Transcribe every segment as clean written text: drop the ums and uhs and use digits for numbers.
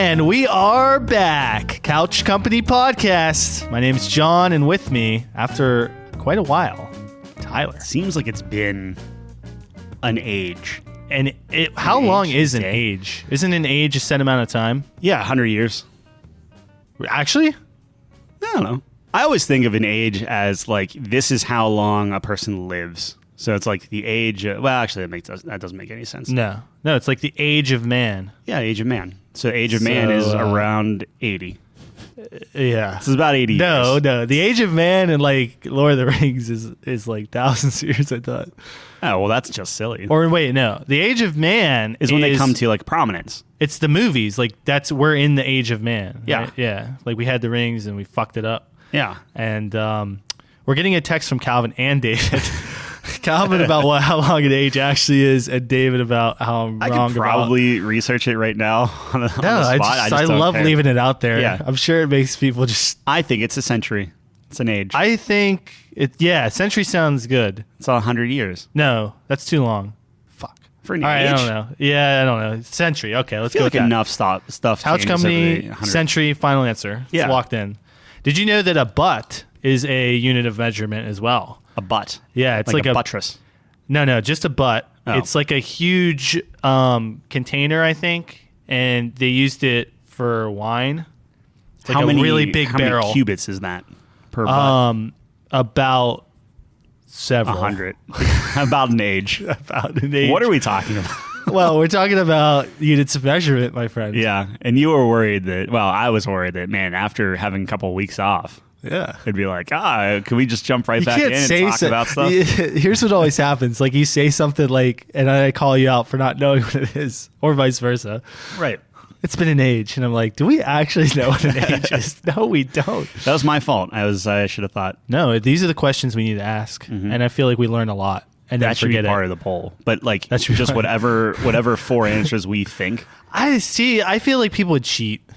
And we are back. Couch Company Podcast. My name's Jon, and with me, after quite a while, Tyler. Seems like it's been an age. And how long is an age? Isn't an age a set amount of time? Yeah, 100 years. Actually? I don't know. I always think of an age as like, this is how long a person lives. So it's like the age. Well, actually, that doesn't make any sense. No, it's like the age of man. Yeah, age of man. So age of man is around 80. Yeah. So it's about 80 years. No. The age of man in like Lord of the Rings is like thousands of years, I thought. Oh, well, that's just silly. Or wait, no. The age of man is when they come to like prominence. It's the movies. Like we're in the age of man. Yeah. Right? Yeah. Like we had the rings and we fucked it up. Yeah. And we're getting a text from Calvin and David. Calvin about how long an age actually is, and David about how I'm wrong about. I could probably research it right now on the spot. I love leaving it out there. Yeah. I'm sure it makes people just... I think it's a century. It's an age. I think... century sounds good. It's 100 years. No, that's too long. Fuck. For an age? I don't know. Yeah, I don't know. Century. Okay, let's go with like that. Enough stuff. Couch Company, century, final answer. It's locked in. Did you know that a butt is a unit of measurement as well? A butt? Yeah, it's like a buttress. No, just a butt. Oh. It's like a huge container, I think, and they used it for wine. It's like really big barrel. How many cubits is that per butt? About several. 100. About an age. About an age. What are we talking about? Well, we're talking about units of measurement, my friend. Yeah, and you were worried that, I was worried that, man, after having a couple of weeks off, it'd be like, can we just jump right back in and talk about stuff? Here's what always happens. Like, you say something like, and I call you out for not knowing what it is, or vice versa. Right. It's been an age. And I'm like, do we actually know what an age is? No, we don't. That was my fault. I should have thought. No, these are the questions we need to ask. Mm-hmm. And I feel like we learn a lot. And that should be part of the poll. But like, that's just whatever four answers we think. I feel like people would cheat.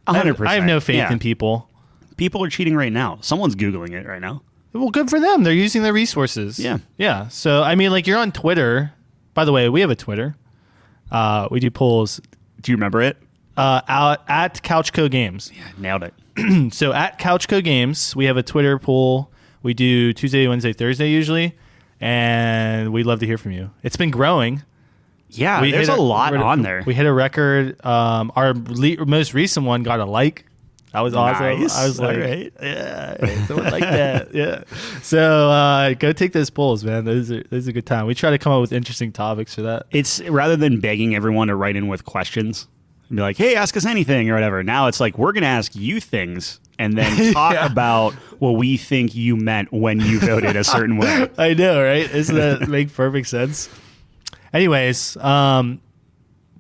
100%. I have no faith in people. People are cheating right now. Someone's Googling it right now. Well, good for them. They're using their resources. Yeah. Yeah. So, I mean, like, you're on Twitter. By the way, we have a Twitter. We do polls. Do you remember it? Out at Couchco Games. Yeah, nailed it. So, at Couchco Games, we have a Twitter poll. We do Tuesday, Wednesday, Thursday usually. And we'd love to hear from you. It's been growing. Yeah, there's a lot on there. We hit a record. Our most recent one got a like. That was awesome. Nice. I was like, right. Yeah, someone like that. Yeah. So go take those polls, man. Those are a good time. We try to come up with interesting topics for that. It's rather than begging everyone to write in with questions and be like, hey, ask us anything or whatever. Now it's like, we're going to ask you things and then talk about what we think you meant when you voted a certain way. I know, right? Doesn't that make perfect sense? Anyways, what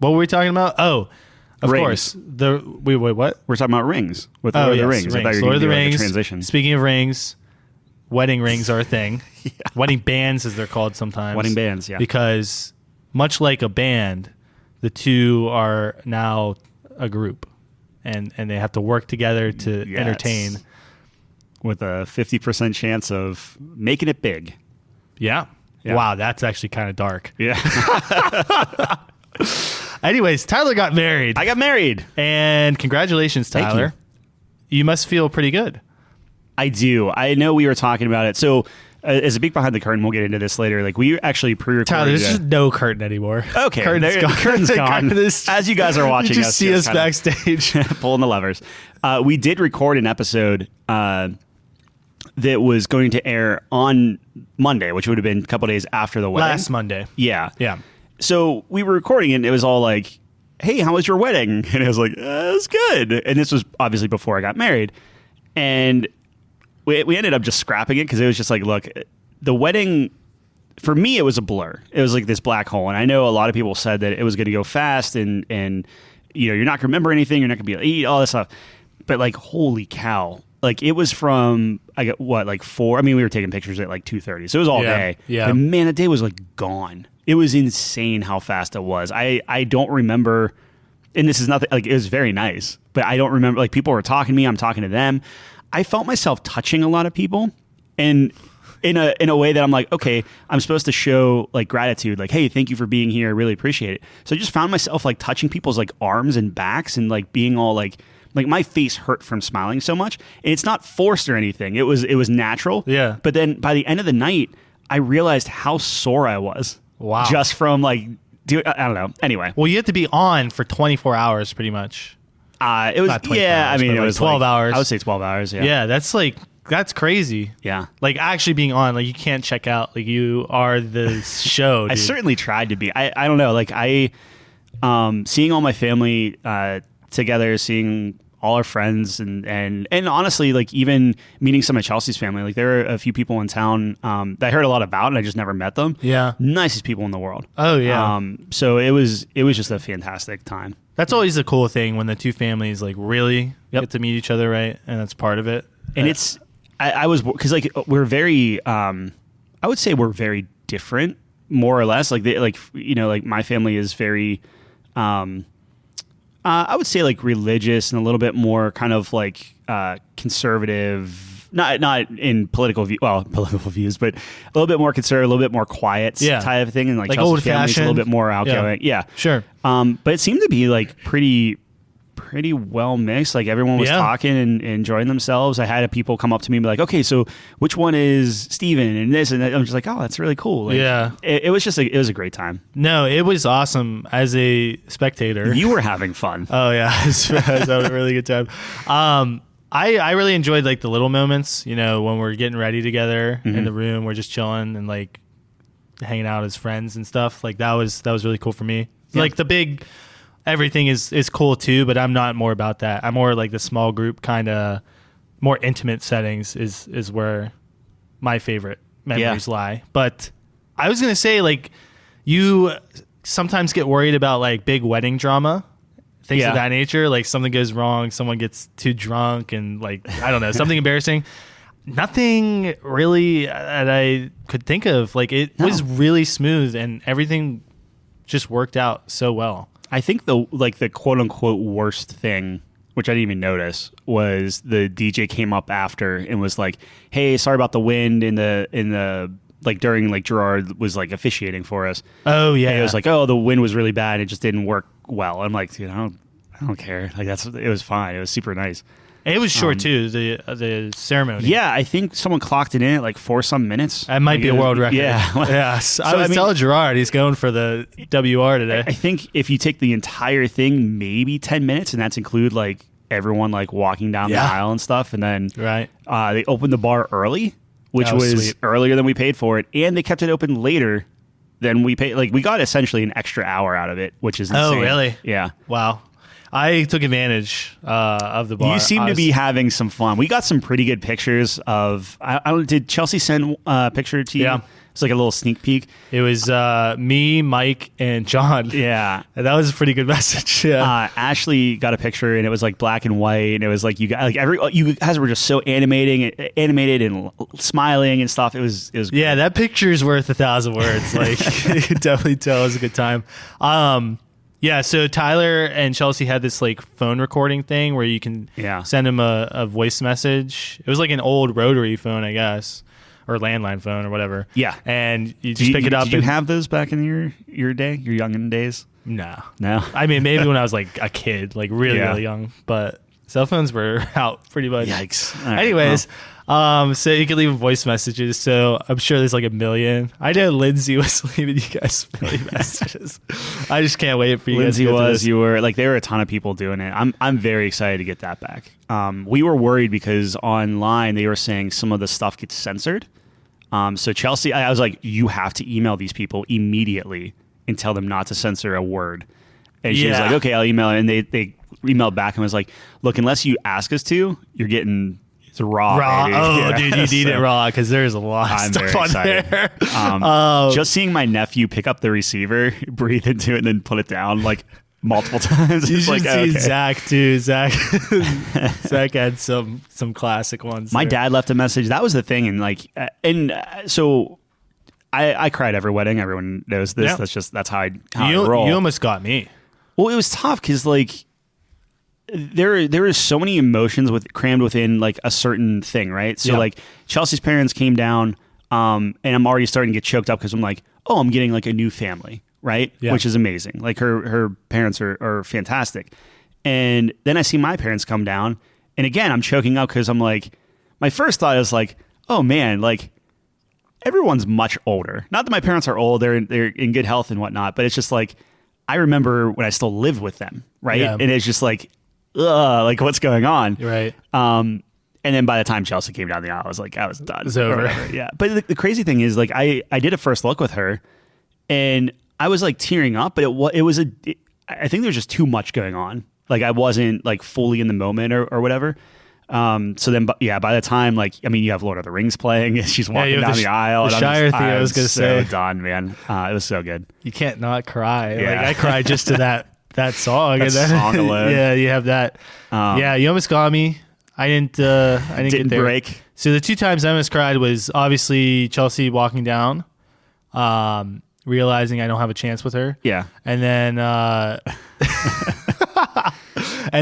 were we talking about? Oh, of course. Wait, what? We're talking about rings with Lord of the Rings. Rings. I thought you were Lord of the do Rings. Like a transition. Speaking of rings, wedding rings are a thing. Yeah. Wedding bands, as they're called sometimes. Wedding bands, yeah. Because much like a band, the two are now a group. And they have to work together to entertain. With a 50% chance of making it big. Yeah. Wow, that's actually kind of dark. Yeah. Anyways, Tyler got married. I got married. And congratulations, Tyler. Thank you. You must feel pretty good. I do. I know we were talking about it. So as a peek behind the curtain, we'll get into this later. Like, we actually pre-recorded. Tyler, there's just no curtain anymore. Okay. Curtain's gone. Curtain's gone. As you guys are watching you just see us backstage. Pulling the levers. We did record an episode that was going to air on Monday, which would have been a couple days after the wedding. Last Monday. Yeah. Yeah. So we were recording it, and it was all like, hey, how was your wedding? And it was like, it was good. And this was obviously before I got married. And we ended up just scrapping it because it was just like, look, the wedding, for me, it was a blur. It was like this black hole. And I know a lot of people said that it was going to go fast and you know, you're not going to remember anything. You're not going to be able to eat, all this stuff. But like, holy cow. Like, it was from, I got like 4. I mean, we were taking pictures at like 2:30. So it was all day. Yeah. But man, the day was like gone. It was insane how fast it was. I don't remember, and this is nothing, like, it was very nice, but I don't remember, like, people were talking to me, I'm talking to them. I felt myself touching a lot of people, and in a way that I'm like, okay, I'm supposed to show like gratitude, like, hey, thank you for being here, I really appreciate it. So I just found myself like touching people's like arms and backs and like being all like my face hurt from smiling so much. And it's not forced or anything. It was natural. Yeah. But then by the end of the night, I realized how sore I was. Wow. Just from like, I don't know. Anyway. Well, you have to be on for 24 hours pretty much. It was, Not 24 yeah, hours, I mean, but it like was 12 like, hours. I would say 12 hours. Yeah. Yeah, that's crazy. Yeah. Like actually being on, like you can't check out. Like you are the show. I dude. certainly tried to be. I don't know. Like seeing all my family together, seeing all our friends, and honestly, like even meeting some of Chelsea's family. Like there are a few people in town that I heard a lot about, and I just never met them. Yeah. Nicest people in the world. Oh yeah. So it was just a fantastic time. That's always the cool thing when the two families like really get to meet each other, right? And that's part of it. And it's I was because like we're very I would say we're very different, more or less. Like like my family is very I would say like religious and a little bit more kind of like conservative, not in political views, but a little bit more conservative, a little bit more quiet type of thing. And like old family's fashioned, a little bit more outgoing. Yeah. Sure. But it seemed to be like pretty well mixed. Like everyone was talking and enjoying themselves. I had people come up to me and be like, okay, so which one is Steven and this and that? I'm just like, oh, that's really cool. Like, it was just it was a great time. No, it was awesome as a spectator. You were having fun. Oh yeah. I was having a really good time. I really enjoyed like the little moments, you know, when we're getting ready together in the room, we're just chilling and like hanging out as friends and stuff. Like that was really cool for me. Yeah. Like the big everything is cool too, but I'm not more about that. I'm more like the small group kind of more intimate settings is where my favorite memories lie. But I was going to say like you sometimes get worried about like big wedding drama, things of that nature. Like something goes wrong, someone gets too drunk and like, I don't know, something embarrassing. Nothing really that I could think of. Like it was really smooth and everything just worked out so well. I think the quote unquote worst thing, which I didn't even notice, was the DJ came up after and was like, "Hey, sorry about the wind in the like during like Gerard was like officiating for us." Oh yeah, and it was like, "Oh, the wind was really bad. It just didn't work well." I'm like, dude, I don't care. Like it was fine. It was super nice. It was short too. The ceremony. Yeah, I think someone clocked it in at like 4 some minutes. That might be a world record. Yeah, yeah. So I was telling Gerard he's going for the WR today. I think if you take the entire thing, maybe 10 minutes, and that's include like everyone like walking down the aisle and stuff, and then they opened the bar early, which was sweet. Earlier than we paid for it, and they kept it open later than we paid. Like we got essentially an extra hour out of it, which is insane. Oh really? Yeah. Wow. I took advantage of the bar. You seem to be having some fun. We got some pretty good pictures of. Did Chelsea send a picture to you? Yeah. It's like a little sneak peek. It was me, Mike, and John. Yeah. And that was a pretty good message. Yeah. Ashley got a picture, and it was like black and white, and it was like you guys were just so animated and smiling and stuff. It was great. Yeah, that picture is worth 1,000 words. Like you could definitely tell it was a good time. Yeah, so Tyler and Chelsea had this like phone recording thing where you can send them a voice message. It was like an old rotary phone, I guess, or landline phone or whatever. Yeah, and you just pick it up. Did you have those back in your day, your youngin' days? No. I mean, maybe when I was like a kid, like really young, but cell phones were out pretty much. Yikes. Right, anyways. So you can leave voice messages. So I'm sure there's like a million. I know Lindsay was leaving you guys a million messages. I just can't wait for you guys to go you were like, there were a ton of people doing it. I'm very excited to get that back. We were worried because online they were saying some of the stuff gets censored. So Chelsea, I was like, you have to email these people immediately and tell them not to censor a word. And she was like, okay, I'll email it. And they emailed back and was like, look, unless you ask us to, you're getting... It's raw. Dude. Oh, dude, you need it raw because there's a lot of stuff on there. Just seeing my nephew pick up the receiver, breathe into it, and then put it down like multiple times. You should see Zach too. Zach had some classic ones. My dad left a message. That was the thing, and so I cried every wedding. Everyone knows this. Yeah. That's how I roll. You almost got me. Well, it was tough because like. There is so many emotions crammed within like a certain thing, right? So like Chelsea's parents came down, And I'm already starting to get choked up because I'm like, oh, I'm getting like a new family, right? Yeah. Which is amazing. Like her parents are fantastic. And then I see my parents come down, and again, I'm choking up because I'm like, my first thought is like, oh man, like everyone's much older. Not that my parents are old; they're in good health and whatnot. But it's just like I remember when I still lived with them, right? Yeah. And it's just like, ugh, like what's going on, Right. And then by the time Chelsea came down the aisle, I was done. It's over. Yeah. But the crazy thing is, like, I did a first look with her, and I was like tearing up, but I think there's just too much going on. Like I wasn't like fully in the moment or whatever. So then, by the time, like, I mean, you have Lord of the Rings playing, she's walking down the aisle. The Shire theme, I was going to say. Done, man. It was so good. You can't not cry. Yeah. Like I cried just to that song. That song alone. Yeah, you have that. Yeah, you almost got me. I didn't get there. Break. So the 2 times I almost cried was obviously Chelsea walking down, realizing I don't have a chance with her. Yeah. And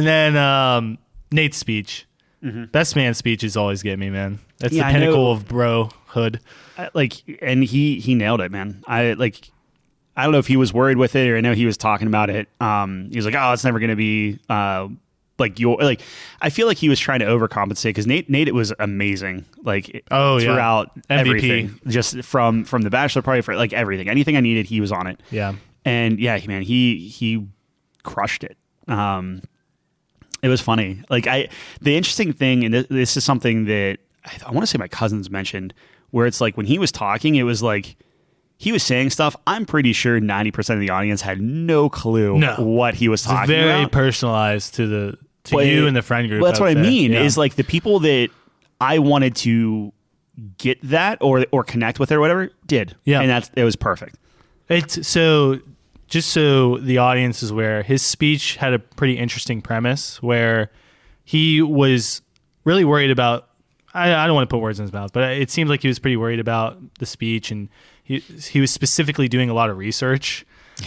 then Nate's speech. Mm-hmm. Best man speeches always get me, man. That's the pinnacle of brohood. And he nailed it, man. I don't know if he was worried with it, or I know he was talking about it. He was like, oh, it's never going to be I feel like he was trying to overcompensate because Nate, it was amazing. Like, throughout everything, just from the bachelor party, for like everything, anything I needed, he was on it. Yeah. And yeah, man, he crushed it. It was funny. Like the interesting thing, and this is something that I want to say my cousins mentioned, where it's like when he was talking, it was like he was saying stuff. I'm pretty sure 90% of the audience had no clue what he was talking about. Very personalized to you and the friend group. Well, that's what I mean. Yeah. Is like the people that I wanted to get that or connect with or whatever did. Yeah, and it was perfect. It's so. Just so the audience is aware, his speech had a pretty interesting premise where he was really worried about, I don't want to put words in his mouth, but it seemed like he was pretty worried about the speech, and he was specifically doing a lot of research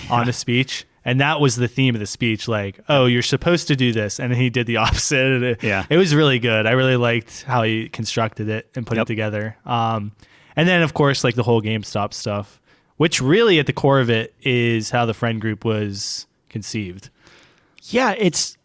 on the speech, and that was the theme of the speech, like, oh, you're supposed to do this, and he did the opposite. It was really good. I really liked how he constructed it and put it together. And then, of course, like the whole GameStop stuff, which really at the core of it is how the friend group was conceived. Yeah, it's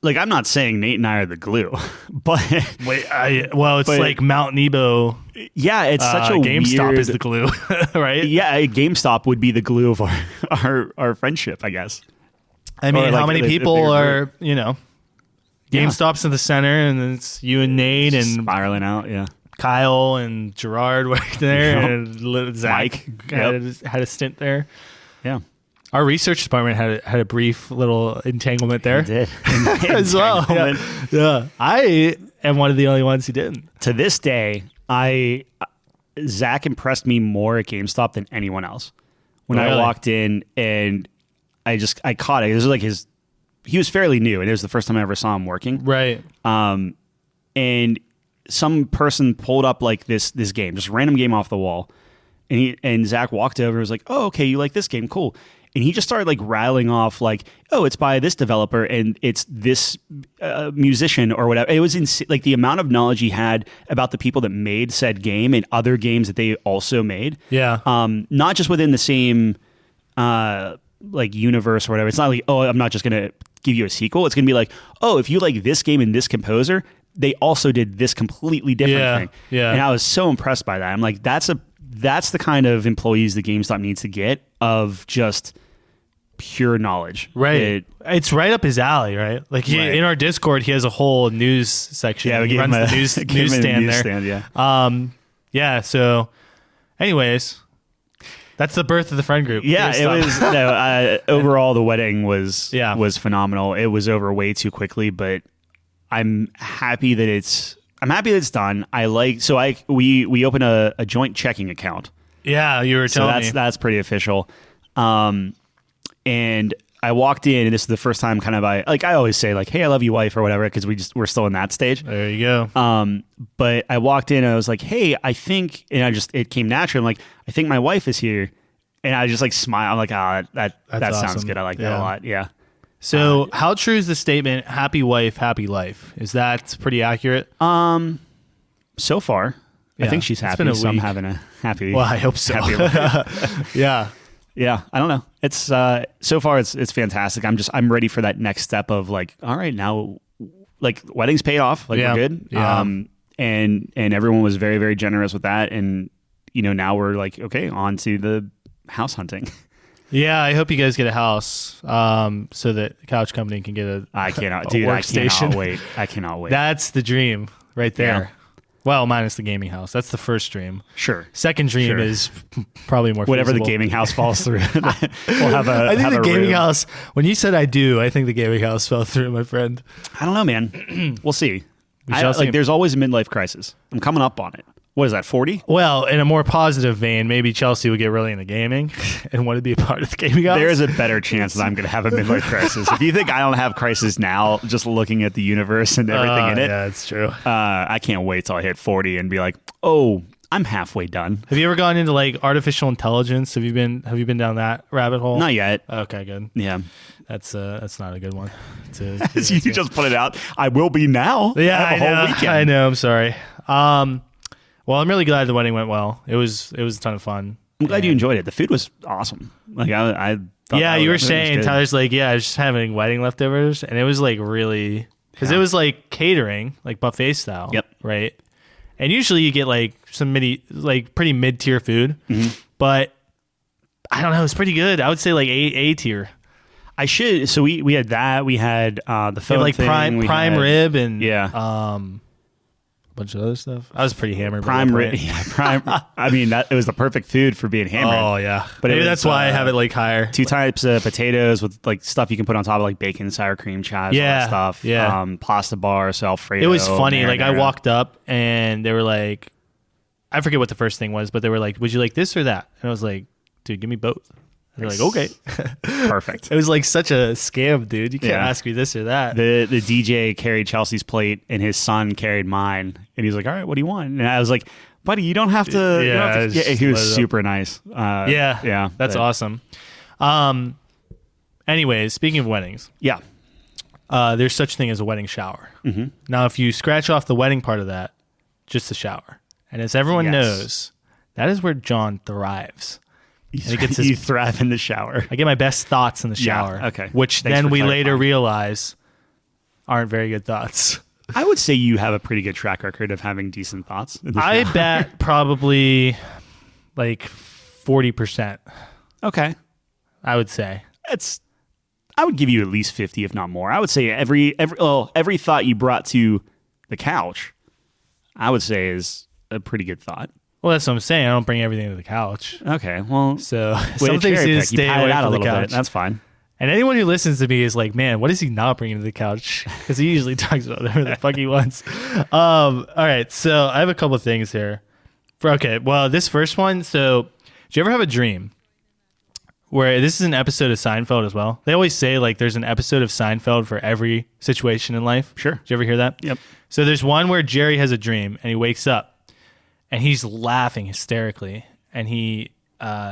like, I'm not saying Nate and I are the glue, but it's like Mount Nebo. Yeah, it's such a GameStop weird, is the glue, right? Yeah, GameStop would be the glue of our friendship, I guess. I mean, how many people are, GameStop's in the center, and it's you and Nate and spiraling out, yeah. Kyle and Gerard worked there, and Zach had a stint there. Yeah, our research department had a brief little entanglement there. It did as well. Yeah, I am one of the only ones who didn't. To this day, Zach impressed me more at GameStop than anyone else. When I walked in, and I caught it. It was like he was fairly new, and it was the first time I ever saw him working. Right. And some person pulled up like this game, just a random game off the wall, and Zach walked over and was like, oh, okay, you like this game, cool. And he just started like rattling off like, oh, it's by this developer and it's this musician or whatever. It was like the amount of knowledge he had about the people that made said game and other games that they also made. Yeah. Not just within the same like universe or whatever. It's not like, oh, I'm not just going to give you a sequel. It's going to be like, oh, if you like this game and this composer, they also did this completely different thing. Yeah. And I was so impressed by that. I'm like, that's the kind of employees that GameStop needs to get, of just pure knowledge. Right. It's right up his alley, right? Like in our Discord, he has a whole news section. Yeah, he runs the newsstand there. Yeah. Yeah. So anyways, that's the birth of the friend group. Yeah, it was. Overall, the wedding was phenomenal. It was over way too quickly, but I'm happy that it's done. We opened a joint checking account. Yeah, you were telling me. So that's pretty official. And I walked in, and this is the first time kind of I always say like, hey, I love you, wife, or whatever, because we're still in that stage. There you go. But I walked in and I was like, hey, I think, and it came natural. I'm like, I think my wife is here. And I just like smile. I'm like, that awesome. sounds good. I like that a lot. Yeah. So how true is the statement, happy wife, happy life? Is that pretty accurate? So far. I think she's It's happy. been a So I'm week. having a happy. Well, I hope so. Yeah. Yeah, I don't know. It's so far it's fantastic. I'm ready for that next step of like, all right, now like wedding's paid off, like Yeah. we're good. Yeah. And everyone was very, very generous with that. And now we're like, okay, on to the house hunting. Yeah, I hope you guys get a house so that the couch company can get I cannot, a dude. workstation. I cannot wait. That's the dream right there. Yeah. Well, minus the gaming house. That's the first dream. Sure. Second dream Sure. is probably more Whatever feasible. the gaming house falls through, we'll have a. I think have the a gaming room. house, when you said I do, I think the gaming house fell through, my friend. I don't know, man. We'll see. We shall see. There's always a midlife crisis. I'm coming up on it. What is that? 40? Well, in a more positive vein, maybe Chelsea would get really into gaming and want to be a part of the gaming house. There is a better chance that I'm going to have a midlife crisis. If you think I don't have crisis now, just looking at the universe and everything in it, Yeah, that's true. I can't wait till I hit 40 and be like, oh, I'm halfway done. Have you ever gone into like artificial intelligence? Have you been down that rabbit hole? Not yet. Okay, good. Yeah. That's not a good one. You just put it out. I will be now. Yeah, I have a whole weekend. I know. I'm sorry. Well, I'm really glad the wedding went well. It was a ton of fun. I'm glad you enjoyed it. The food was awesome. Like I thought Yeah, that you were was saying good. Tyler's like, yeah, I was just having wedding leftovers, and it was like really because it was like catering, like buffet style. Yep. Right. And usually you get like some pretty mid tier food, but I don't know, it's pretty good. I would say like A tier. I should. So we had that. We had the They phone had like thing. prime rib and Yeah. a bunch of other stuff. I was pretty hammered. by Prime that rib. point. Yeah, prime. I mean, it was the perfect food for being hammered. Oh yeah, But it maybe was, that's why I have it like higher. 2 types of potatoes with like stuff you can put on top of like bacon, sour cream, chives, all Yeah, that stuff. yeah. Pasta bar, so Alfredo. It was funny. Like I marinara. walked up and they were like, I forget what the first thing was, but they were like, "Would you like this or that?" And I was like, "Dude, give me both." And they're like, "Okay." Perfect. It was like such a scam, dude. You can't Yeah. ask me this or that. The DJ carried Chelsea's plate and his son carried mine, and he's like, "All right, what do you want?" And I was like, "Buddy, you don't have to." you don't have to- just he let was it up. super nice. Yeah, that's awesome. Anyways, speaking of weddings, Yeah, there's such thing as a wedding shower. Mm-hmm. Now, if you scratch off the wedding part of that, just the shower, and as everyone Yes. knows, that is where Jon thrives. you, he gets his- you thrive in the shower. I get my best thoughts in the Yeah, shower. okay. Which Thanks then for we later clarifying. realize aren't very good thoughts. I would say you have a pretty good track record of having decent thoughts. In the I shower. bet probably like 40%, Okay, I would say. I would give you at least 50, if not more. I would say every thought you brought to the couch, I would say is a pretty good thought. Well, that's what I'm saying. I don't bring everything to the couch. Okay, well, So way to some things cherry need to pick. You stay pat away it out a from the little couch. bit. That's fine. And anyone who listens to me is like, man, what is he not bringing to the couch? Because he usually talks about whatever the fuck he wants. All right, so I have a couple of things here. Well, this first one. So, do you ever have a dream where this is an episode of Seinfeld as well? They always say like there's an episode of Seinfeld for every situation in life. Sure. Did you ever hear that? Yep. So there's one where Jerry has a dream and he wakes up and he's laughing hysterically and he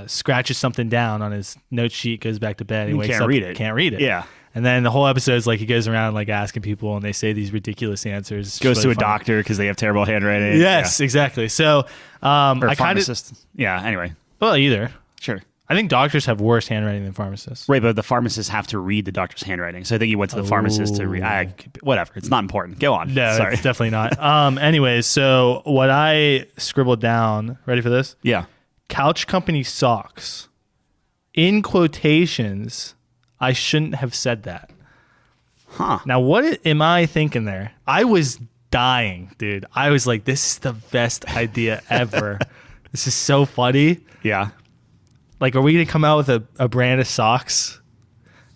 scratches something down on his note sheet, goes back to bed. He wakes can't up, read it. Can't read it. Yeah. And then the whole episode is like he goes around like asking people and they say these ridiculous answers. It's Goes to really a funny. doctor because they have terrible handwriting. Yes, exactly. So Or I kind of pharmacist. Yeah, anyway. either. Sure. I think doctors have worse handwriting than pharmacists. Right, but the pharmacists have to read the doctor's handwriting. So I think he went to the pharmacist to read. Whatever. It's not important. Go on. No, Sorry. it's definitely not. Anyways, so what I scribbled down, ready for this? Yeah. Couch company socks. In quotations, I shouldn't have said that. Huh. Now, what am I thinking there? I was dying, dude. I was like, this is the best idea ever. This is so funny. Yeah. Like, are we going to come out with a brand of socks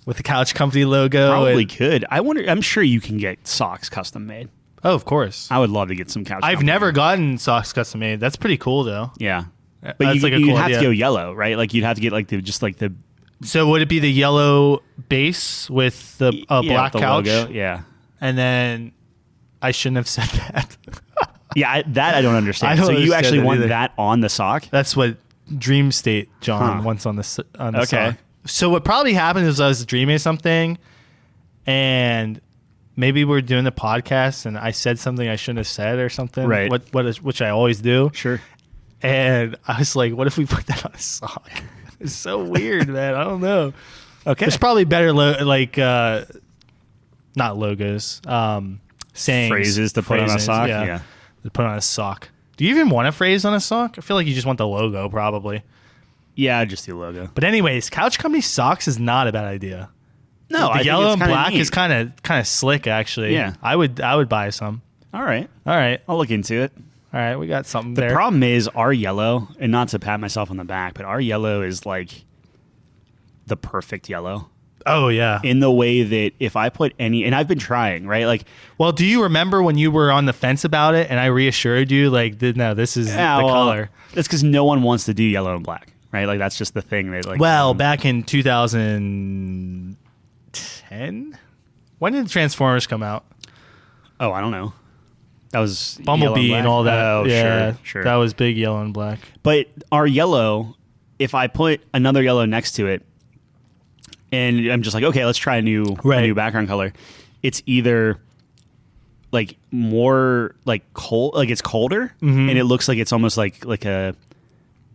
with the couch company logo? Probably and- could. I wonder. I'm sure you can get socks custom made. Oh, of course. I would love to get some couch. I've company. never gotten socks custom made. That's pretty cool, though. Yeah. But That's you, like a you'd cool have idea. to go yellow, right? Like you'd have to get like the So would it be the yellow base with the yeah, black with the couch? logo. Yeah. And then I shouldn't have said that. Yeah, that I don't understand. I don't so you understand actually that want either. that on the sock? That's what Dream State John Huh. wants on the Okay. sock. So what probably happened is I was dreaming something, and maybe we're doing the podcast and I said something I shouldn't have said or something. Right. Which I always do. Sure. And I was like, what if we put that on a sock? It's so weird, man. I don't know. Okay. There's probably better not logos, sayings, Phrases to put on a sock. Yeah. To put on a sock. Do you even want a phrase on a sock? I feel like you just want the logo, probably. Yeah, I'd just do logo. But anyways, Couch Company socks is not a bad idea. No, the I yellow think and it's kinda black neat. is kind of slick, actually. Yeah. I would buy some. All right. All right, I'll look into it. all right, we got something The there. problem is our yellow, and not to pat myself on the back, but our yellow is like the perfect yellow Oh yeah. in the way that if I put any, and I've been trying, right? Like, Well, do you remember when you were on the fence about it, and I reassured you, like, no, this is the color. That's because no one wants to do yellow and black, right? Like that's just the thing that like. Well, back in 2010, when did Transformers come out? Oh, I don't know. That was Bumblebee yellow and all that. Oh, yeah, sure. That was big yellow and black. But our yellow, if I put another yellow next to it, and I'm just like, okay, let's try a new background color. It's either like more like cold, like it's colder, and it looks like it's almost like a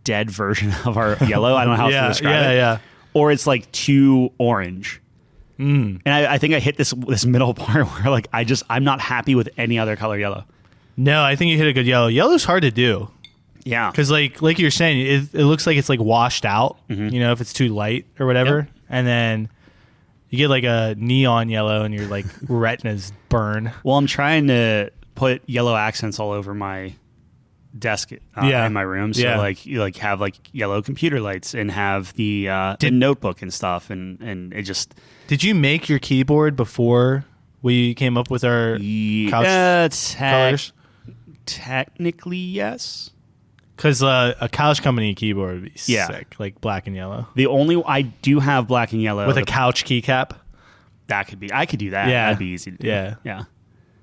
dead version of our yellow. I don't know how else to describe it. Yeah. Or it's like too orange. Mm. And I think I hit this middle part where like I'm not happy with any other color yellow. No, I think you hit a good yellow. Yellow's hard to do Yeah. because, like you're saying, it looks like it's like washed out. You know, if it's too light or whatever, Yep. and then you get like a neon yellow, and your like retinas burn. Well, I'm trying to put yellow accents all over my desk in my room. So like you like have like yellow computer lights and have the notebook and stuff, and it just. Did you make your keyboard before we came up with our couch colors? Technically, yes. Because a Couch Company keyboard would be sick, like black and yellow. I do have black and yellow With a couch keycap? I could do that. Yeah. That'd be easy to do. Yeah.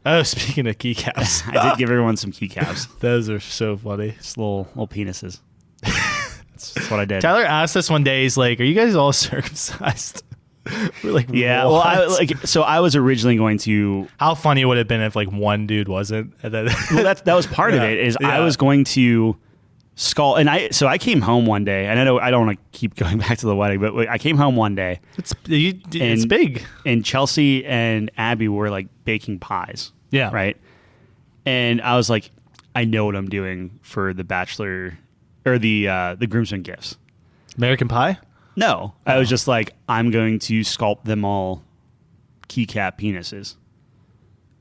Oh, speaking of keycaps. I did give everyone some keycaps. Those are so funny. Just little penises. That's what I did. Tyler asked us one day, he's like, are you guys all circumcised? We're like, Yeah, what? well, I was originally going to. How funny would it have been if like one dude wasn't? And then Well, that was part of it. Is I was going to sculpt, and I came home one day, and I don't want to keep going back to the wedding, but I came home one day. it's big. And Chelsea and Abby were like baking pies. Yeah. Right. And I was like, I know what I'm doing for the bachelor or the groomsmen gifts. American Pie? No, I was just like, I'm going to sculpt them all keycap penises.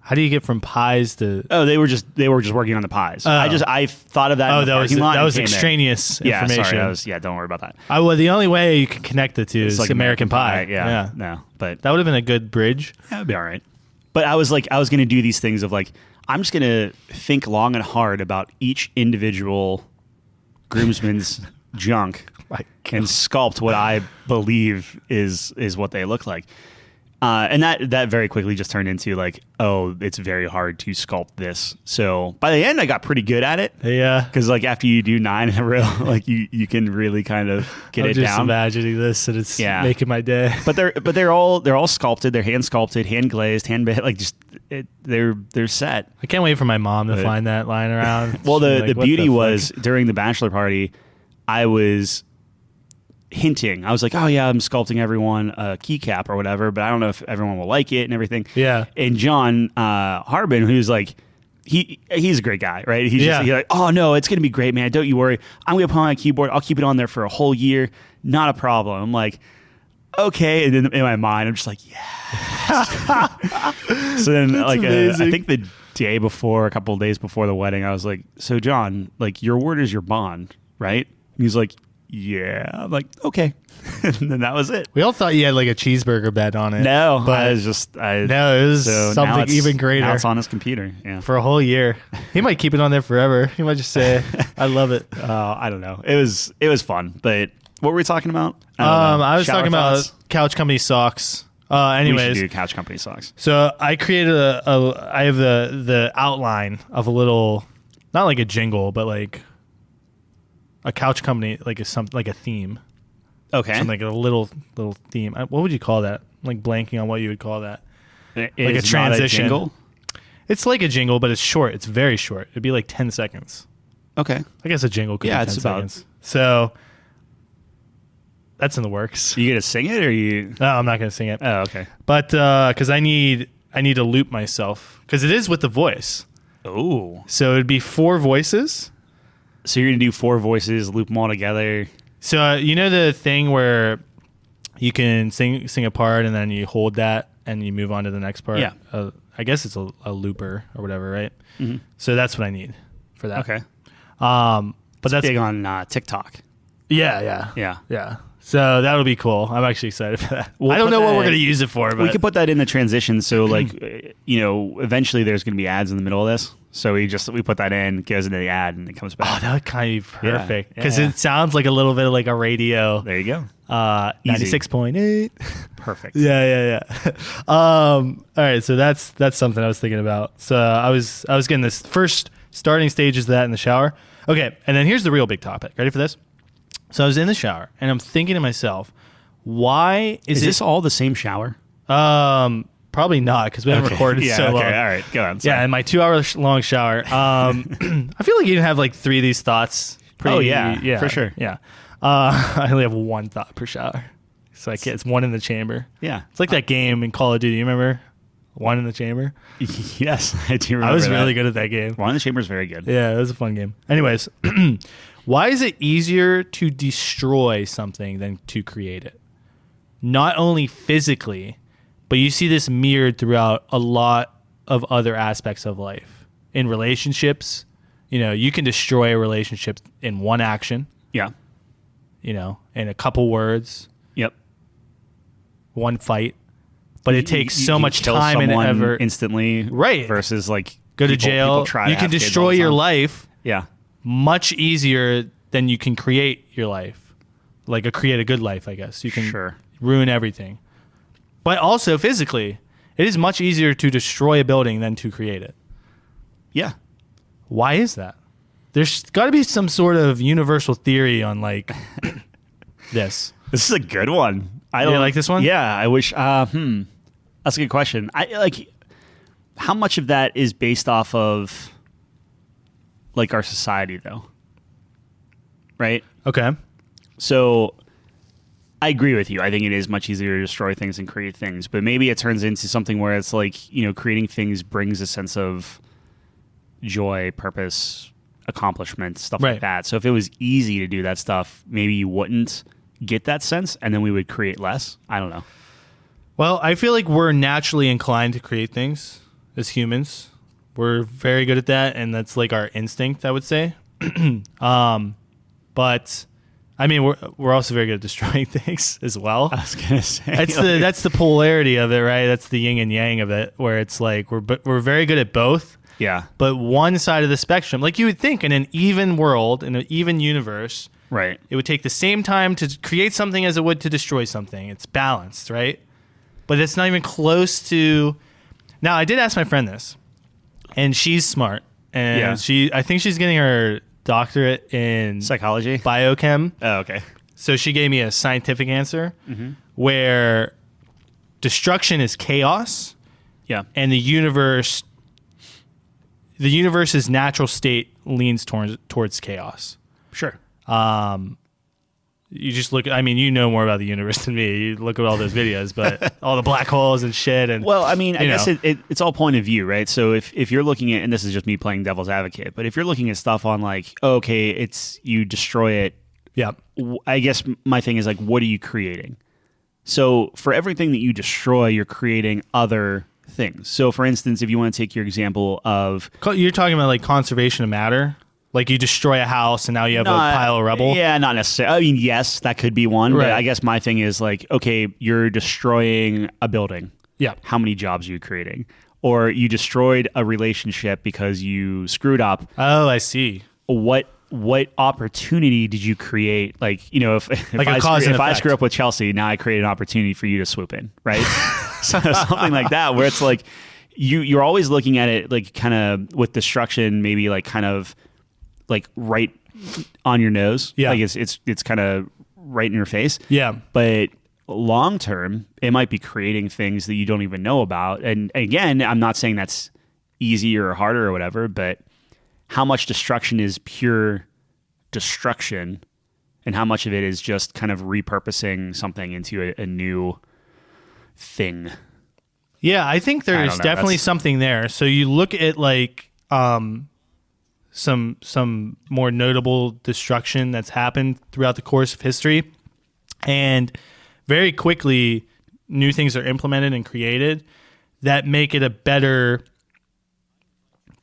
How do you get from pies to? Oh, they were just working on the pies. I thought of that. Oh, that was extraneous information. Yeah, sorry. Don't worry about that. Well, the only way you can connect the two is like American Pie. Yeah. No, but That would have been a good bridge. that would be all right. But I was going to do these things of like, I'm just going to think long and hard about each individual groomsman's junk and sculpt what I believe is what they look like. And that very quickly just turned into like, oh, it's very hard to sculpt this. So by the end, I got pretty good at it. Yeah. Because like after you do 9 in a row, like you can really kind of get it just down. Imagining this and it's making my day. But they're all sculpted. They're hand sculpted, hand glazed, like just they're set. I can't wait for my mom to find that lying around. Well, the Like, what beauty fuck? was during the bachelor party, I was hinting. I was like, oh yeah, I'm sculpting everyone a keycap or whatever, but I don't know if everyone will like it and everything. Yeah. And Jon Harbin, who's like, he's a great guy, right? He's like, oh no, it's gonna be great, man. Don't you worry. I'm gonna put on my keyboard. I'll keep it on there for a whole year. Not a problem. I'm like, okay. And then in my mind, I'm just like, yeah. So then, like, I think the day before, a couple of days before the wedding, I was like, so Jon, like, your word is your bond, right? And he's like, yeah. I'm like, okay. And then that was it. We all thought you had like a cheeseburger bed on it. No, but I was just it was something even greater. Now it's on his computer. Yeah, for a whole year. He might keep it on there forever. He might just say, "I love it." I don't know. It was fun. But what were we talking about? I was Shower talking thoughts? about Couch Company socks. Anyways, we should do Couch Company socks. So I created I have the outline of a little, not like a jingle, but like a Couch Company, like a theme. Okay. Something like a little theme. What would you call that? I'm like blanking on what you would call that. like a transition. Jingle? It's like a jingle, but it's short. It's very short. It'd be like 10 seconds. Okay. I guess a jingle could be 10 it's about seconds. So that's in the works. You gonna sing it or you? No, I'm not going to sing it. Oh, okay. But because I need to loop myself because it is with the voice. Oh. So it'd be 4 voices. So you're gonna do 4 voices, loop them all together. So you know the thing where you can sing a part and then you hold that and you move on to the next part. Yeah. I guess it's a looper or whatever, right? Mm-hmm. So that's what I need for that. Okay. But that's big on TikTok. Yeah. So that'll be cool. I'm actually excited for that. We'll I don't put know what that- we're going to use it for, but We could put that in the transition. So eventually there's going to be ads in the middle of this. So we put that in, goes into the ad, and it comes back. oh, that would kind of be perfect because Yeah. it sounds like a little bit like a radio. There you go. 96.8. Perfect. Yeah. All right, so that's something I was thinking about. So I was getting this first starting stages of that in the shower. Okay, and then here's the real big topic. Ready for this? So I was in the shower and I'm thinking to myself, why Is this all the same shower? probably not because we haven't recorded so long. All right, go on. Sorry. Yeah, in my 2-hour long shower. I feel like you can have like 3 of these thoughts. Oh, yeah, for sure. Yeah. I only have 1 thought per shower. So I can't, it's 1 in the chamber. Yeah. It's like that game in Call of Duty. You remember? 1 in the chamber? Yes, I do remember I was that. really good at that game. One in the chamber is very good. Yeah, it was a fun game. Anyways, why is it easier to destroy something than to create it? Not only physically, but you see this mirrored throughout a lot of other aspects of life. In relationships, you can destroy a relationship in 1 action, Yeah. in a couple words, Yep. 1 fight. But it takes You so can much kill time and someone effort. instantly, Right. Versus like Go to people jail. try You to can have kids destroy all the your time. life Yeah. much easier than you can create your life. Like create a good life, I guess. You can Sure. ruin everything. But also physically, it is much easier to destroy a building than to create it. Yeah. Why is that? There's got to be some sort of universal theory on like this. This is a good one. I You don't like this one? Yeah, I wish. That's a good question. I like. How much of that is based off of like our society, though? Right. Okay. So I agree with you. I think it is much easier to destroy things than create things. But maybe it turns into something where it's like creating things brings a sense of joy, purpose, accomplishment, stuff Right. like that. So if it was easy to do that stuff, maybe you wouldn't get that sense, and then we would create less. I don't know. Well, I feel like we're naturally inclined to create things as humans. We're very good at that, and that's like our instinct, I would say. But I mean, we're also very good at destroying things as well. I was gonna say That's the polarity of it, right? That's the yin and yang of it, where it's like we're very good at both. yeah, But one side of the spectrum, like you would think in an even world, in an even universe, right. it would take the same time to create something as it would to destroy something. It's balanced, right? But it's not even close to. Now, I did ask my friend this, and she's smart, and Yeah. I think she's getting her doctorate in Psychology. biochem. Oh, okay. So she gave me a scientific answer Mm-hmm. where destruction is chaos, Yeah. and the universe's natural state leans towards chaos. Sure. You just look. I mean, you know more about the universe than me. You look at all those videos, but all the black holes and shit. And Well, I mean, I guess know. it's all point of view, right? So if you're looking at, and this is just me playing devil's advocate, but if you're looking at stuff on like, okay, it's you destroy it. yeah, I guess my thing is like, what are you creating? So for everything that you destroy, you're creating other things. So for instance, if you want to take your example of you're talking about like conservation of matter. Like you destroy a house and now you have a pile of rubble. Yeah, not necessarily. I mean, yes, that could be one. But Right. I guess my thing is like, okay, you're destroying a building. Yeah. How many jobs are you creating? Or you destroyed a relationship because you screwed up. Oh, I see. What opportunity did you create? Like, if Like a I cause and if I effect. screw up with Chelsea, now I create an opportunity for you to swoop in, right? So something like that, where it's like you're always looking at it like kind of with destruction, maybe like kind of like right on your nose. Yeah. Like it's kind of right in your face. Yeah. But long term, it might be creating things that you don't even know about. And again, I'm not saying that's easier or harder or whatever, but how much destruction is pure destruction and how much of it is just kind of repurposing something into a new thing? Yeah, I think there's definitely something there. So you look at like some more notable destruction that's happened throughout the course of history, and very quickly new things are implemented and created that make it a better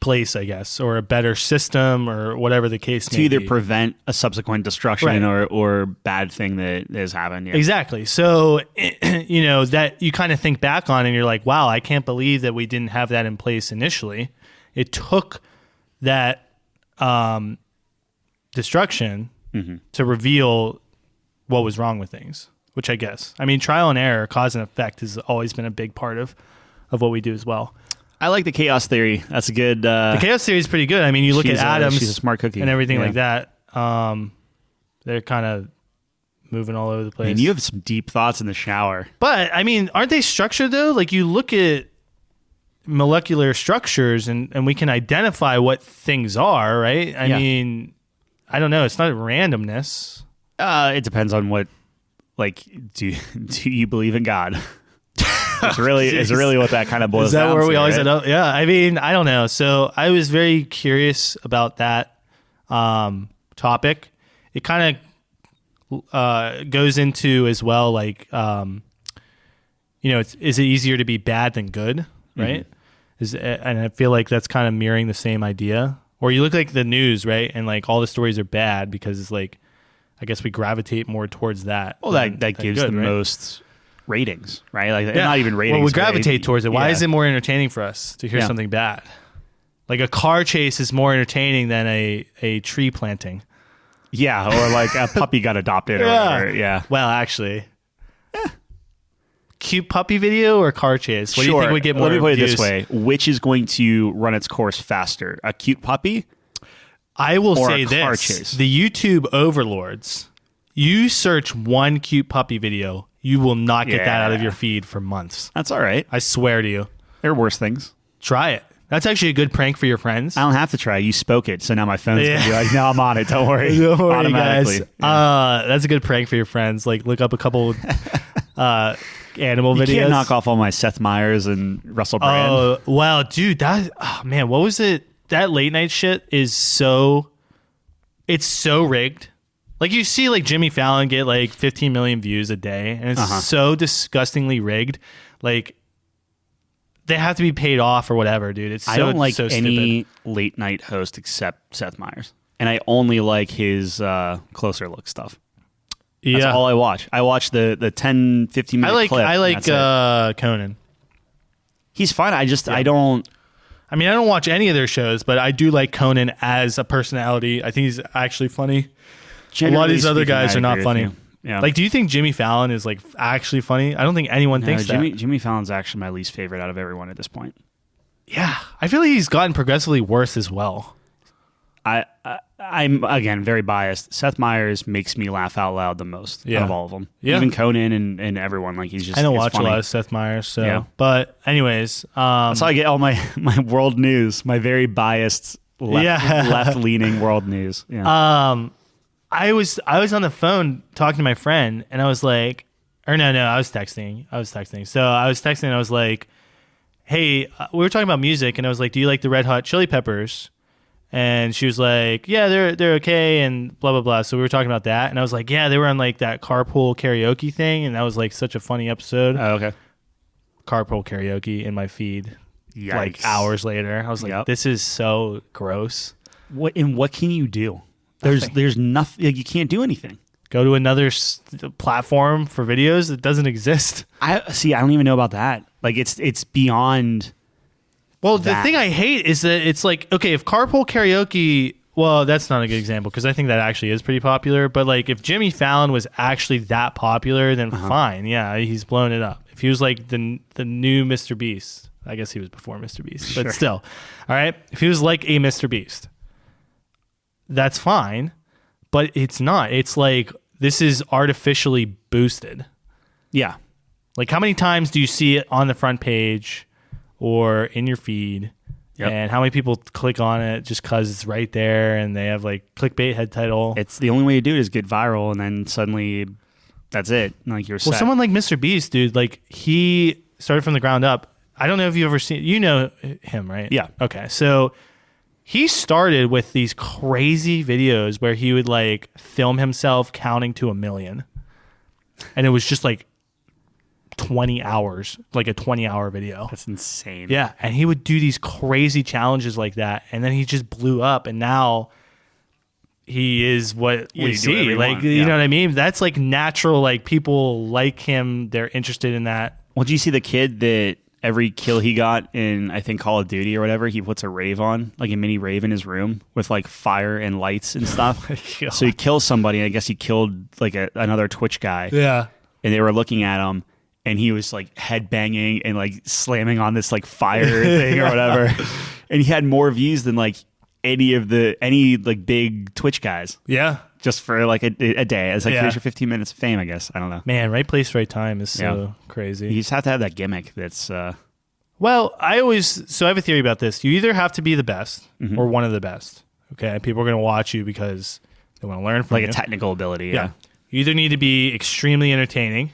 place, I guess, or a better system, or whatever the case may be. To either prevent a subsequent destruction or bad thing that has happened. Yeah. Exactly. So, you know, that you kind of think back on and you're like, wow, I can't believe that we didn't have that in place initially. It took that destruction to reveal what was wrong with things, which I guess, I mean, trial and error, cause and effect has always been a big part of what we do as well. I like the chaos theory. That's a good... the chaos theory is pretty good. I mean, you look at atoms, she's a smart cookie, and everything like that. They're kind of moving all over the place. And you have some deep thoughts in the shower. But, I mean, aren't they structured, though? Like, you look at molecular structures, and we can identify what things are, right? I mean, I don't know. It's not randomness. It depends on what... Like, do you believe in God? It's really what that kind of boils down to. Is that where we always right? end up? Yeah, I mean, I don't know. So I was very curious about that topic. It kind of goes into as well, like, you know, is it easier to be bad than good, right? And I feel like that's kind of mirroring the same idea. Or you look like the news, right? And like all the stories are bad because it's like, I guess we gravitate more towards that. Well, that gives the most ratings, right? Like not even ratings. Well, we gravitate towards it. Why is it more entertaining for us to hear something bad? Like a car chase is more entertaining than a tree planting. Yeah, or like a puppy got adopted. Or whatever. Yeah. Well, actually, cute puppy video or car chase? What do you think would get more views? Let me put it this way: which is going to run its course faster, a cute puppy? I will say this: the YouTube overlords. You search one cute puppy video, you will not get that out of your feed for months. That's all right. I swear to you. There are worse things. Try it. That's actually a good prank for your friends. I don't have to try. You spoke it, so now my phone's going to be like, no, I'm on it. Don't worry. Don't worry, automatically. Guys. Yeah. That's a good prank for your friends. Like, look up a couple animal videos. You can't knock off all my Seth Meyers and Russell Brand. Oh, wow, dude. Man, what was it? That late night shit is it's so rigged. Like, you see, like, Jimmy Fallon get, like, 15 million views a day, and it's so disgustingly rigged. Like, they have to be paid off or whatever, dude. It's so, I don't like so any stupid. late night host except Seth Meyers. And I only like his closer look stuff. That's all I watch. I watch the 10, 15 minute clip. I like Conan. He's fun. I don't... I mean, I don't watch any of their shows, but I do like Conan as a personality. I think he's actually funny. A lot of these other guys are not funny. Yeah. Like, do you think Jimmy Fallon is like actually funny? I don't think anyone thinks that. Jimmy Fallon's actually my least favorite out of everyone at this point. Yeah, I feel like he's gotten progressively worse as well. I'm again very biased. Seth Meyers makes me laugh out loud the most out of all of them. Yeah. Even Conan and everyone. Like, he's just... I don't watch funny. a lot of Seth Meyers, so... Yeah. But anyways... that's how I get all my world news, my very biased left-leaning world news. Yeah. I was on the phone talking to my friend, and I was like... Or no, I was texting. So I was texting, and I was like, hey, we were talking about music, and I was like, do you like the Red Hot Chili Peppers? And she was like, yeah, they're okay, and blah, blah, blah. So we were talking about that. And I was like, yeah, they were on like that carpool karaoke thing. And that was like such a funny episode. Oh, okay. Carpool karaoke in my feed. Yikes. Like hours later. I was like, this is so gross. What can you do? There's nothing. Like, you can't do anything. Go to another platform for videos that doesn't exist. I don't even know about that. Like, it's beyond... Well, the thing I hate is that it's like, okay, if carpool karaoke, well, that's not a good example because I think that actually is pretty popular. But like, if Jimmy Fallon was actually that popular, then fine, yeah, he's blown it up. If he was like the new Mr. Beast, I guess he was before Mr. Beast, but still, all right. If he was like a Mr. Beast, that's fine, but it's not. It's like, this is artificially boosted. Yeah. Like, how many times do you see it on the front page or in your feed? Yep. And how many people click on it just because it's right there and they have like clickbait head title? It's the only way to do it is get viral, and then suddenly that's it. Like, you're set. Well, someone like Mr. Beast, dude, like he started from the ground up. I don't know if you've ever seen, you know him, right? Yeah. Okay. So he started with these crazy videos where he would like film himself counting to 1 million. And it was just like 20 hours, like a 20-hour video. That's insane. Yeah. And he would do these crazy challenges like that. And then he just blew up. And now he is what you see. Like, you know what I mean? That's like natural. Like, people like him. They're interested in that. Well, did you see the kid that every kill he got in, I think, Call of Duty or whatever, he puts a rave on, like a mini rave in his room with like fire and lights and stuff. So he kills somebody. And I guess he killed like another Twitch guy. Yeah. And they were looking at him. And he was like head banging and like slamming on this like fire thing or whatever. And he had more views than like any like big Twitch guys. Yeah. Just for like a day. It's like, here's your 15 minutes of fame, I guess. I don't know. Man, right place, right time is so crazy. You just have to have that gimmick that's... Well, I have a theory about this. You either have to be the best or one of the best. Okay? People are going to watch you because they want to learn from you. Like a technical ability, yeah. You either need to be extremely entertaining.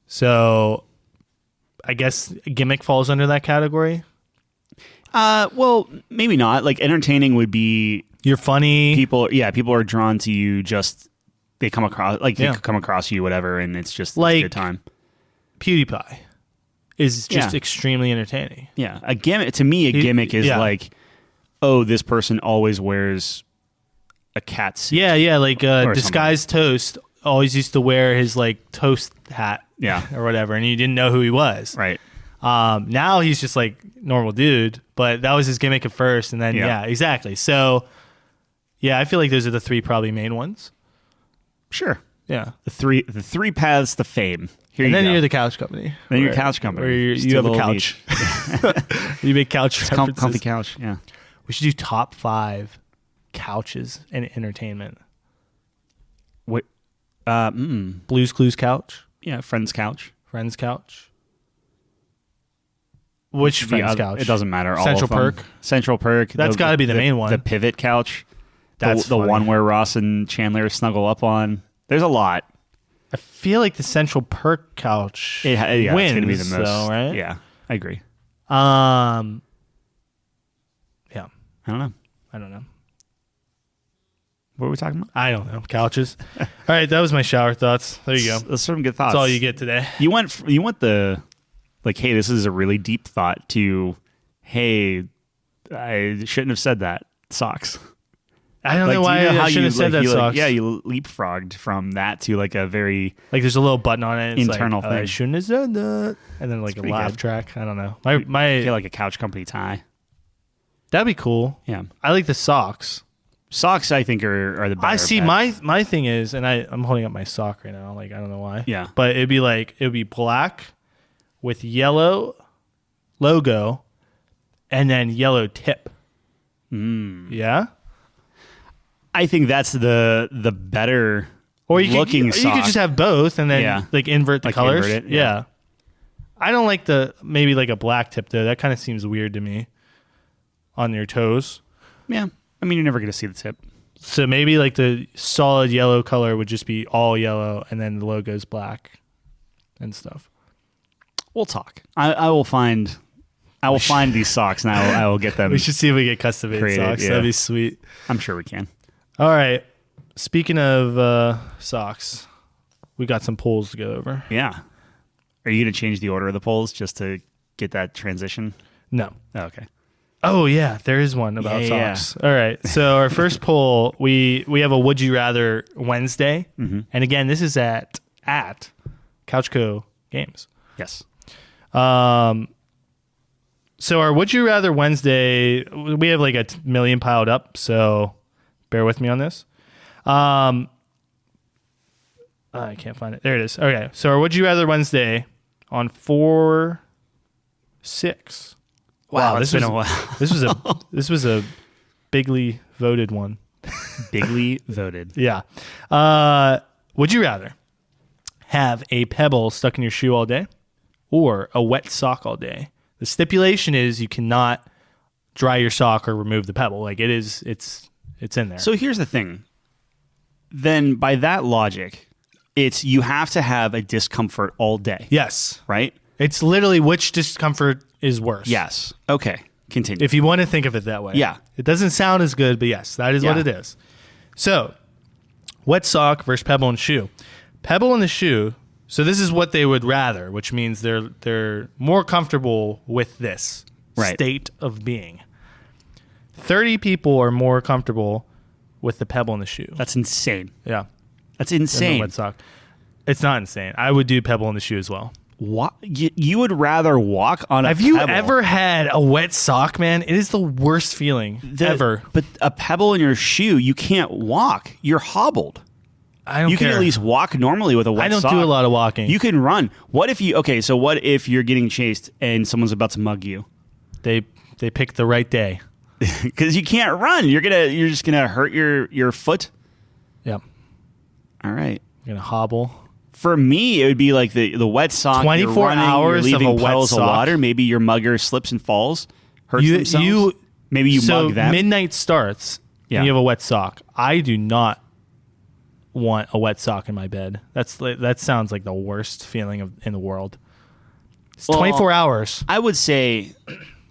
So I guess gimmick falls under that category. Well, maybe not. Like, entertaining would be... You're funny. People are drawn to you just... They come across you, whatever, and it's just like, it's a good time. PewDiePie is just extremely entertaining. Yeah. A gimmick, to me, gimmick is like, oh, this person always wears a cat suit. Yeah, like Disguised Toast always used to wear his like toast hat or whatever, and you didn't know who he was. Right. Now he's just like normal dude, but that was his gimmick at first, and then exactly. So I feel like those are the three probably main ones. Sure. Yeah. The three paths to fame. And then you're the couch company. Then you're couch company. Or you have a couch. You make couch references. Comfy couch, yeah. We should do top 5 couches in entertainment. What? Blue's Clues couch. Yeah, Friends couch. Friends couch. Which Friends couch? It doesn't matter. Central Perk. Central Perk. That's got to be the main one. The pivot couch. That's the one where Ross and Chandler snuggle up on. There's a lot. I feel like the Central Perk couch wins. It's going to be the most, though, right? Yeah, I agree. Yeah. I don't know. What were we talking about? I don't know. Couches. All right, that was my shower thoughts. There you go. Those are some good thoughts. That's all you get today. You went the, like, hey, this is a really deep thought, to, hey, I shouldn't have said that. Socks. I don't know why I shouldn't have said that. Socks. You leapfrogged from that to like a very like there's a little button on it. It's internal like, thing. I shouldn't have said that, and then like a laugh track. I don't know. I feel like a couch company tie. That'd be cool. Yeah, I like the socks. Socks, I think are the better. I see. My thing is, and I'm holding up my sock right now. Like, I don't know why. Yeah, but it would be black with yellow logo, and then yellow tip. Yeah. I think that's the better looking sock. You could just have both and then like invert the colors. Invert it, yeah. I don't like maybe like a black tip though. That kind of seems weird to me on your toes. Yeah. I mean, you're never going to see the tip. So maybe like the solid yellow color would just be all yellow and then the logo's black and stuff. We'll talk. I will find these socks and I will get them. We should see if we get custom made socks. Yeah. That'd be sweet. I'm sure we can. All right. Speaking of socks, we got some polls to go over. Yeah. Are you going to change the order of the polls just to get that transition? No. Oh, okay. Oh, yeah. There is one about socks. Yeah. All right. So our first poll, we have a Would You Rather Wednesday. Mm-hmm. And again, this is at Couchco Games. Yes. So our Would You Rather Wednesday, we have like 1 million piled up, so bear with me on this. I can't find it. There it is. Okay. So our Would You Rather Wednesday on 4-6. Wow, this been a while. this was a bigly voted one. Bigly voted. Yeah. Would you rather have a pebble stuck in your shoe all day or a wet sock all day. The stipulation is you cannot dry your sock or remove the pebble. Like it's in there. So here's the thing. Then by that logic, it's you have to have a discomfort all day. Yes. Right? It's literally which discomfort is worse. Yes. Okay. Continue. If you want to think of it that way. Yeah. It doesn't sound as good, but yes, that is what it is. So, wet sock versus pebble in shoe. Pebble in the shoe, so this is what they would rather, which means they're more comfortable with this state of being. 30 people are more comfortable with the pebble in the shoe. That's insane. Yeah. That's insane. Wet sock. It's not insane. I would do pebble in the shoe as well. What? You would rather walk on a pebble? Have you ever had a wet sock, man? It is the worst feeling ever. But a pebble in your shoe, you can't walk. You're hobbled. I don't care. You can at least walk normally with a wet sock. I don't do a lot of walking. You can run. What if you're getting chased and someone's about to mug you? They picked the right day. Because you can't run. You're just gonna hurt your foot. Yep. All right. You're gonna hobble. For me, it would be like the wet sock. 24 hours you're leaving of a puddles wet of sock. water. Maybe your mugger slips and falls, hurts themselves. Maybe you mug them. Midnight starts. Yeah. And you have a wet sock. I do not want a wet sock in my bed. That sounds like the worst feeling in the world. It's 24 hours. I would say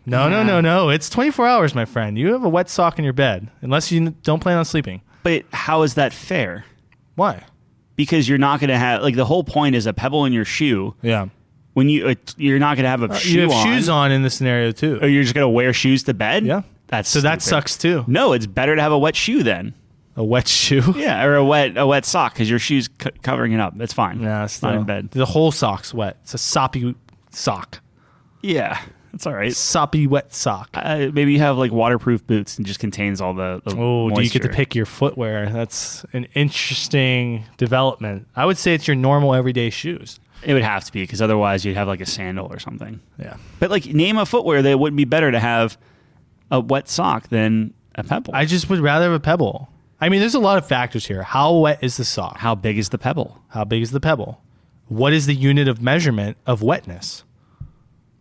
No. It's 24 hours, my friend. You have a wet sock in your bed, unless you don't plan on sleeping. But how is that fair? Why? Because you're not going to have the whole point is a pebble in your shoe. Yeah. When you're not going to have a shoe on. You have shoes on in this scenario too. Or you're just going to wear shoes to bed? Yeah. That's so stupid. that sucks too. No, it's better to have a wet shoe then. A wet shoe? Yeah, or a wet sock because your shoe's covering it up. That's fine. Nah, still not in bed. The whole sock's wet. It's a soppy sock. Yeah, that's all right. Soppy wet sock. Maybe you have waterproof boots and just contains all the moisture. Do you get to pick your footwear? That's an interesting development. I would say it's your normal everyday shoes. It would have to be because otherwise you'd have a sandal or something. Yeah. But name a footwear that would be better to have a wet sock than a pebble. I just would rather have a pebble. I mean, there's a lot of factors here. How wet is the sock? How big is the pebble? How big is the pebble? What is the unit of measurement of wetness?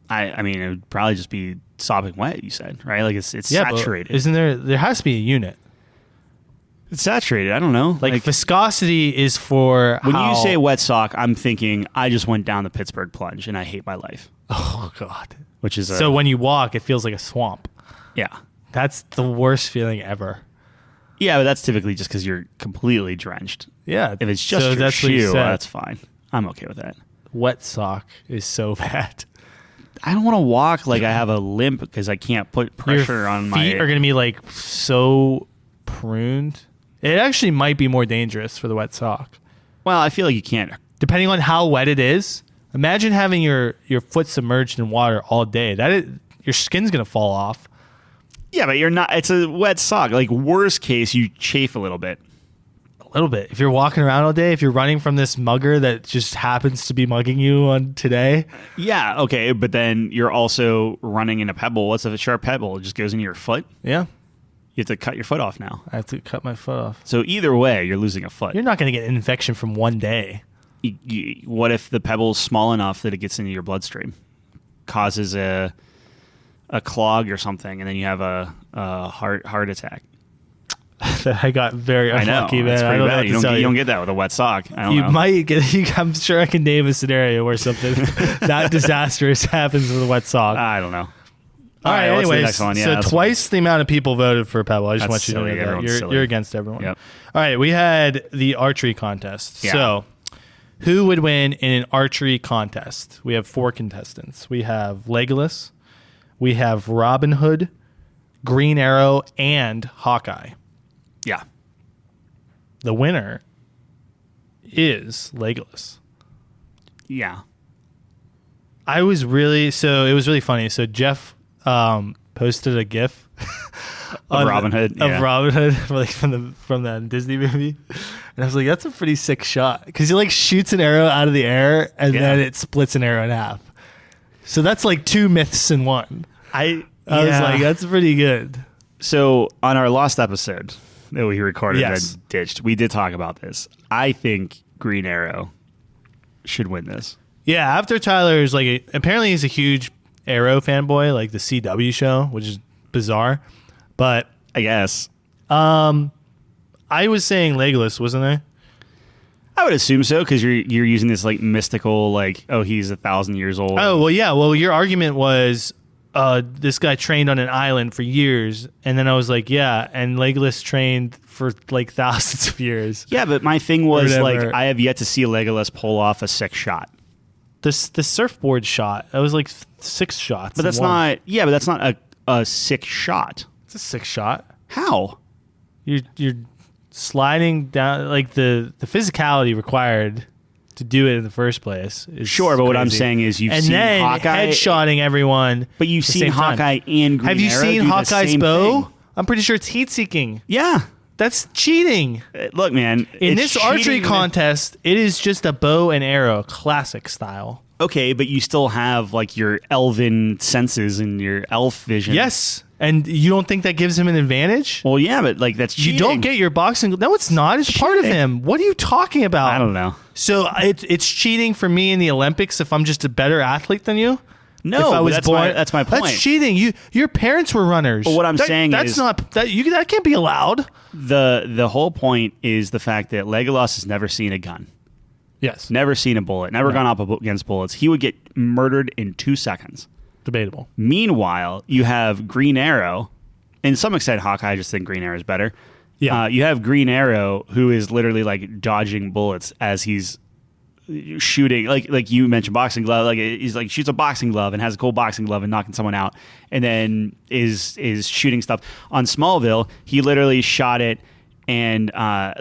I mean, it would probably just be sopping wet, you said, right? It's saturated. Isn't there has to be a unit. It's saturated. I don't know. Viscosity is for when you say wet sock, I'm thinking I just went down the Pittsburgh plunge and I hate my life. Oh, God. Which is so when you walk, it feels like a swamp. Yeah. That's the worst feeling ever. Yeah, but that's typically just because you're completely drenched. Yeah. If it's just your shoe, that's fine. I'm okay with that. Wet sock is so bad. I don't want to walk like I have a limp because I can't put pressure on my feet are going to be so pruned. It actually might be more dangerous for the wet sock. Well, I feel like you can't. Depending on how wet it is. Imagine having your foot submerged in water all day. Your skin's going to fall off. Yeah, but you're not. It's a wet sock. Worst case, you chafe a little bit. A little bit. If you're walking around all day, if you're running from this mugger that just happens to be mugging you on today. Yeah, okay, but then you're also running in a pebble. What's a sharp pebble? It just goes into your foot? Yeah. You have to cut your foot off now. I have to cut my foot off. So either way, you're losing a foot. You're not going to get an infection from one day. What if the pebble's small enough that it gets into your bloodstream? Causes a clog or something, and then you have a heart attack. I got very unlucky, man. That's pretty bad. You don't you. get that with a wet sock. I don't know. Might get. I'm sure I can name a scenario where something that disastrous happens with a wet sock. I don't know. All right. Anyways, Yeah, so twice the amount of people voted for Pebble. I just want you to silly. know that you're against everyone. Yep. All right. We had the archery contest. Yeah. So, who would win in an archery contest? We have 4 contestants. We have Legolas, we have Robin Hood, Green Arrow, and Hawkeye. Yeah. The winner is Legolas. Yeah. It was really funny. So Jeff posted a GIF of Robin Hood. Of Robin Hood from the Disney movie. And I was like, that's a pretty sick shot. Because he shoots an arrow out of the air and then it splits an arrow in half. So that's 2 myths in one. I was like, that's pretty good. So on our last episode that we recorded Yes. and ditched, we did talk about this. I think Green Arrow should win this. Yeah, after Tyler's apparently he's a huge Arrow fanboy, like the CW show, which is bizarre. But I guess. I was saying Legolas, wasn't I? I would assume so, because you're using this like mystical, like, oh, he's 1,000 years old. Oh, well, yeah. Well, your argument was this guy trained on an island for years, and then I was like, yeah, and Legolas trained for like thousands of years. Yeah, but my thing was like, Whatever. I have yet to see Legolas pull off a 6 shot. The surfboard shot, that was like 6 shots. But that's not. Yeah, but that's not a 6 shot. It's a 6 shot. How? You're sliding down, like the physicality required to do it in the first place is Sure, but what I'm crazy. saying is you've and seen then Hawkeye, headshotting everyone. but you've at the seen same time. Hawkeye and Green Have you Arrow seen do the Hawkeye's same bow? thing. I'm pretty sure it's heat seeking. Yeah. That's cheating. Look, man. In it's this archery cheating. contest, it is just a bow and arrow, classic style. Okay, but you still have like your elven senses and your elf vision. Yes, and you don't think that gives him an advantage? Well, yeah, but like that's cheating. You don't get your boxing. No, it's not. It's part of Cheating. him. What are you talking about? I don't know. So it's cheating for me in the Olympics if I'm just a better athlete than you? No, if I but was that's born, that's my point. That's cheating. Your parents were runners. But what I'm saying that's is- not that can't be allowed. The whole point is the fact that Legolas has never seen a gun, Yes, never seen a bullet, never gone up against bullets. He would get murdered in 2 seconds. debatable. Meanwhile, you have Green Arrow. In some extent, Hawkeye, I just think Green Arrow is better. Yeah. You have Green Arrow, who is literally like dodging bullets as he's shooting. Like you mentioned, boxing glove. Like he's like shoots a boxing glove and has a cool boxing glove and knocking someone out, and then is shooting stuff. On Smallville, he literally shot it and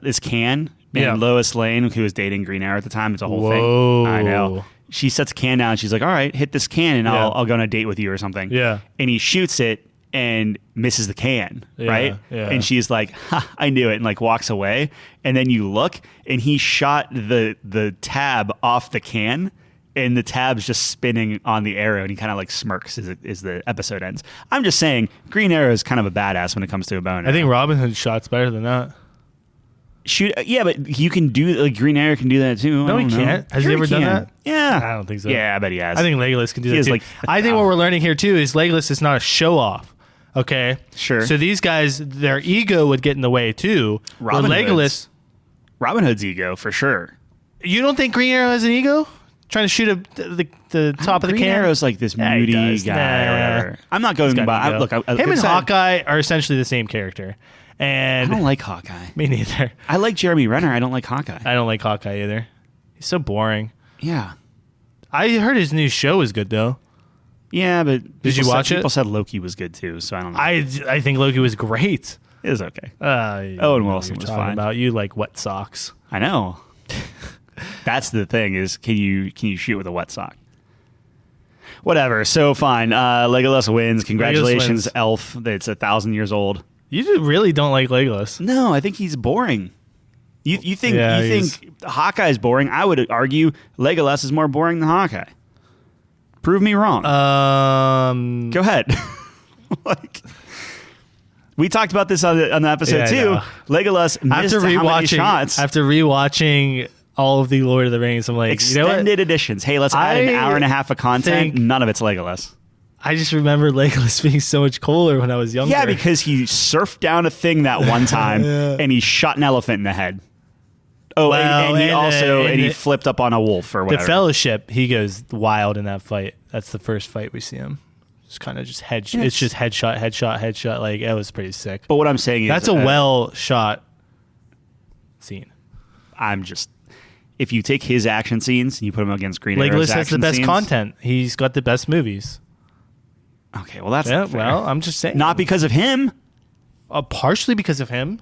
this can. And Yeah. Lois Lane, who was dating Green Arrow at the time, it's a whole Whoa. thing. I know. She sets a can down. And she's like, "All right, hit this can, and Yeah. I'll go on a date with you or something." Yeah. And he shoots it and misses the can, Yeah, right? yeah. And she's like, ha, I knew it, and like walks away. And then you look, and he shot the tab off the can, and the tab's just spinning on the arrow, and he kind of like smirks as the episode ends. I'm just saying, Green Arrow is kind of a badass when it comes to a bow and I think arrow. Robin Hood shot's better than that. Shoot, yeah, but you can do like Green Arrow can do that too. No, I he don't know. can't. Has he Sure ever done can. that? Yeah, I don't think so. Yeah, I bet he has. I think Legolas can do He that has, too. like, I think what we're learning here too is Legolas is not a show off. Okay, Sure. So these guys, their ego would get in the way too. Robin Where Legolas, Robin Hood's ego for sure. you don't think Green Arrow has an ego? Trying to shoot the top of the Green can. Arrow's like this Yeah, he moody does. guy Nah. or whatever. I'm not going Got by. an ego. Look, him and Hawkeye are essentially the same character, I and don't like Hawkeye. me neither. I like Jeremy Renner. I don't like Hawkeye. I don't like Hawkeye either. He's so boring. Yeah. I heard his new show is good though. Yeah, but Did you watch it? People said Loki was good too, so I don't know. I think Loki was great. It was okay. You Owen know what Wilson you're was talking fine. about you like wet socks. I know. That's the thing is, can you shoot with a wet sock? Whatever. So fine. Legolas wins. Congratulations, wins. Elf. That's 1,000 years old. Really don't like Legolas. No, I think he's boring. You think Yeah, you think Hawkeye is boring? I would argue Legolas is more boring than Hawkeye. Prove me wrong. Go ahead. Like we talked about this on the episode Yeah, I too. know. Legolas missed after how many shots. rewatching all of the Lord of the Rings, I'm like, you know what? Extended editions. Hey, let's add an I hour and a half of content. think- None of it's Legolas. I just remember Legolas being so much cooler when I was younger. Yeah, because he surfed down a thing that one time Yeah. and he shot an elephant in the head. Oh, Well, and he and, also and he the- flipped up on a wolf or the whatever. Fellowship, he goes wild in that fight. That's the first fight we see him. It's kind of just it's just headshot. Like it was pretty sick. But what I'm saying is That's a well shot scene. I'm just if you take his action scenes and you put them against Green Arrow's Legolas has the action best scenes- content. He's got the best movies. Okay, well that's Yeah, not fair. well, I'm just saying. Not because of him, partially because of him.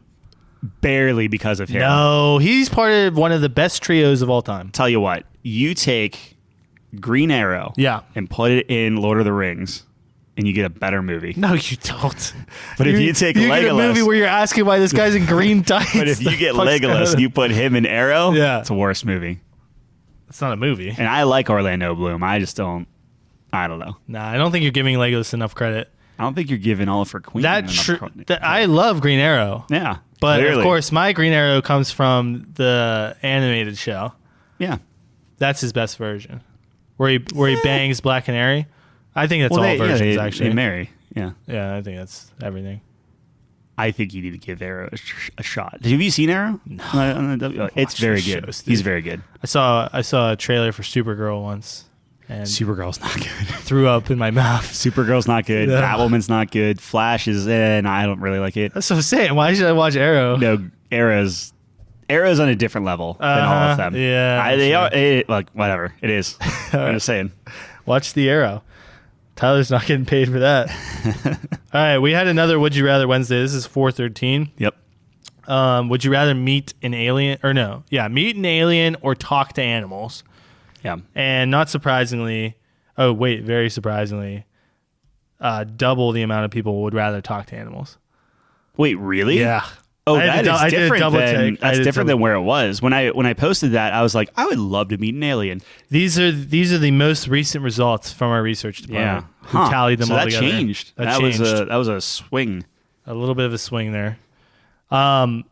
barely because of him. No, he's part of one of the best trios of all time. Tell you what, you take Green Arrow Yeah. and put it in Lord of the Rings and you get a better movie. No, you don't. But if you take get a Legolas- movie where you're asking why this guy's in green tights. But if you get the fuck's Legolas going on? and you put him in Arrow, Yeah. it's a worse movie. It's not a movie. And I like Orlando Bloom. I just don't. I don't know. Nah, I don't think you're giving Legolas enough credit. I don't think you're giving Oliver Queen enough credit. I love Green Arrow. Yeah, But clearly. of course, my Green Arrow comes from the animated show. Yeah. That's his best version, where he bangs Black Canary. I think that's all versions actually. They marry. Yeah. Yeah, I think that's everything. I think you need to give Arrow a shot. Have you seen Arrow? No. It's very good. Shows, he's very good. I saw a trailer for Supergirl once. And Supergirl's not good. Threw up in my mouth. Supergirl's not good. No. Catwoman's not good. Flash is I don't really like it. That's what I'm saying. Why should I watch Arrow? No, Arrow's on a different level than all of them. Yeah. They are like whatever. It is. I'm just saying. Watch the Arrow. Tyler's not getting paid for that. All right, we had another Would You Rather Wednesday. This is 413. Yep. Would you rather meet an alien meet an alien or talk to animals? Yeah. And not surprisingly, very surprisingly, double the amount of people would rather talk to animals. Wait, really? Yeah. Oh, that's different than where it was. When I posted that, I was like, I would love to meet an alien. These are the most recent results from our research department. Yeah. Who tallied them all that together. Changed. That changed. That was a swing. A little bit of a swing there. I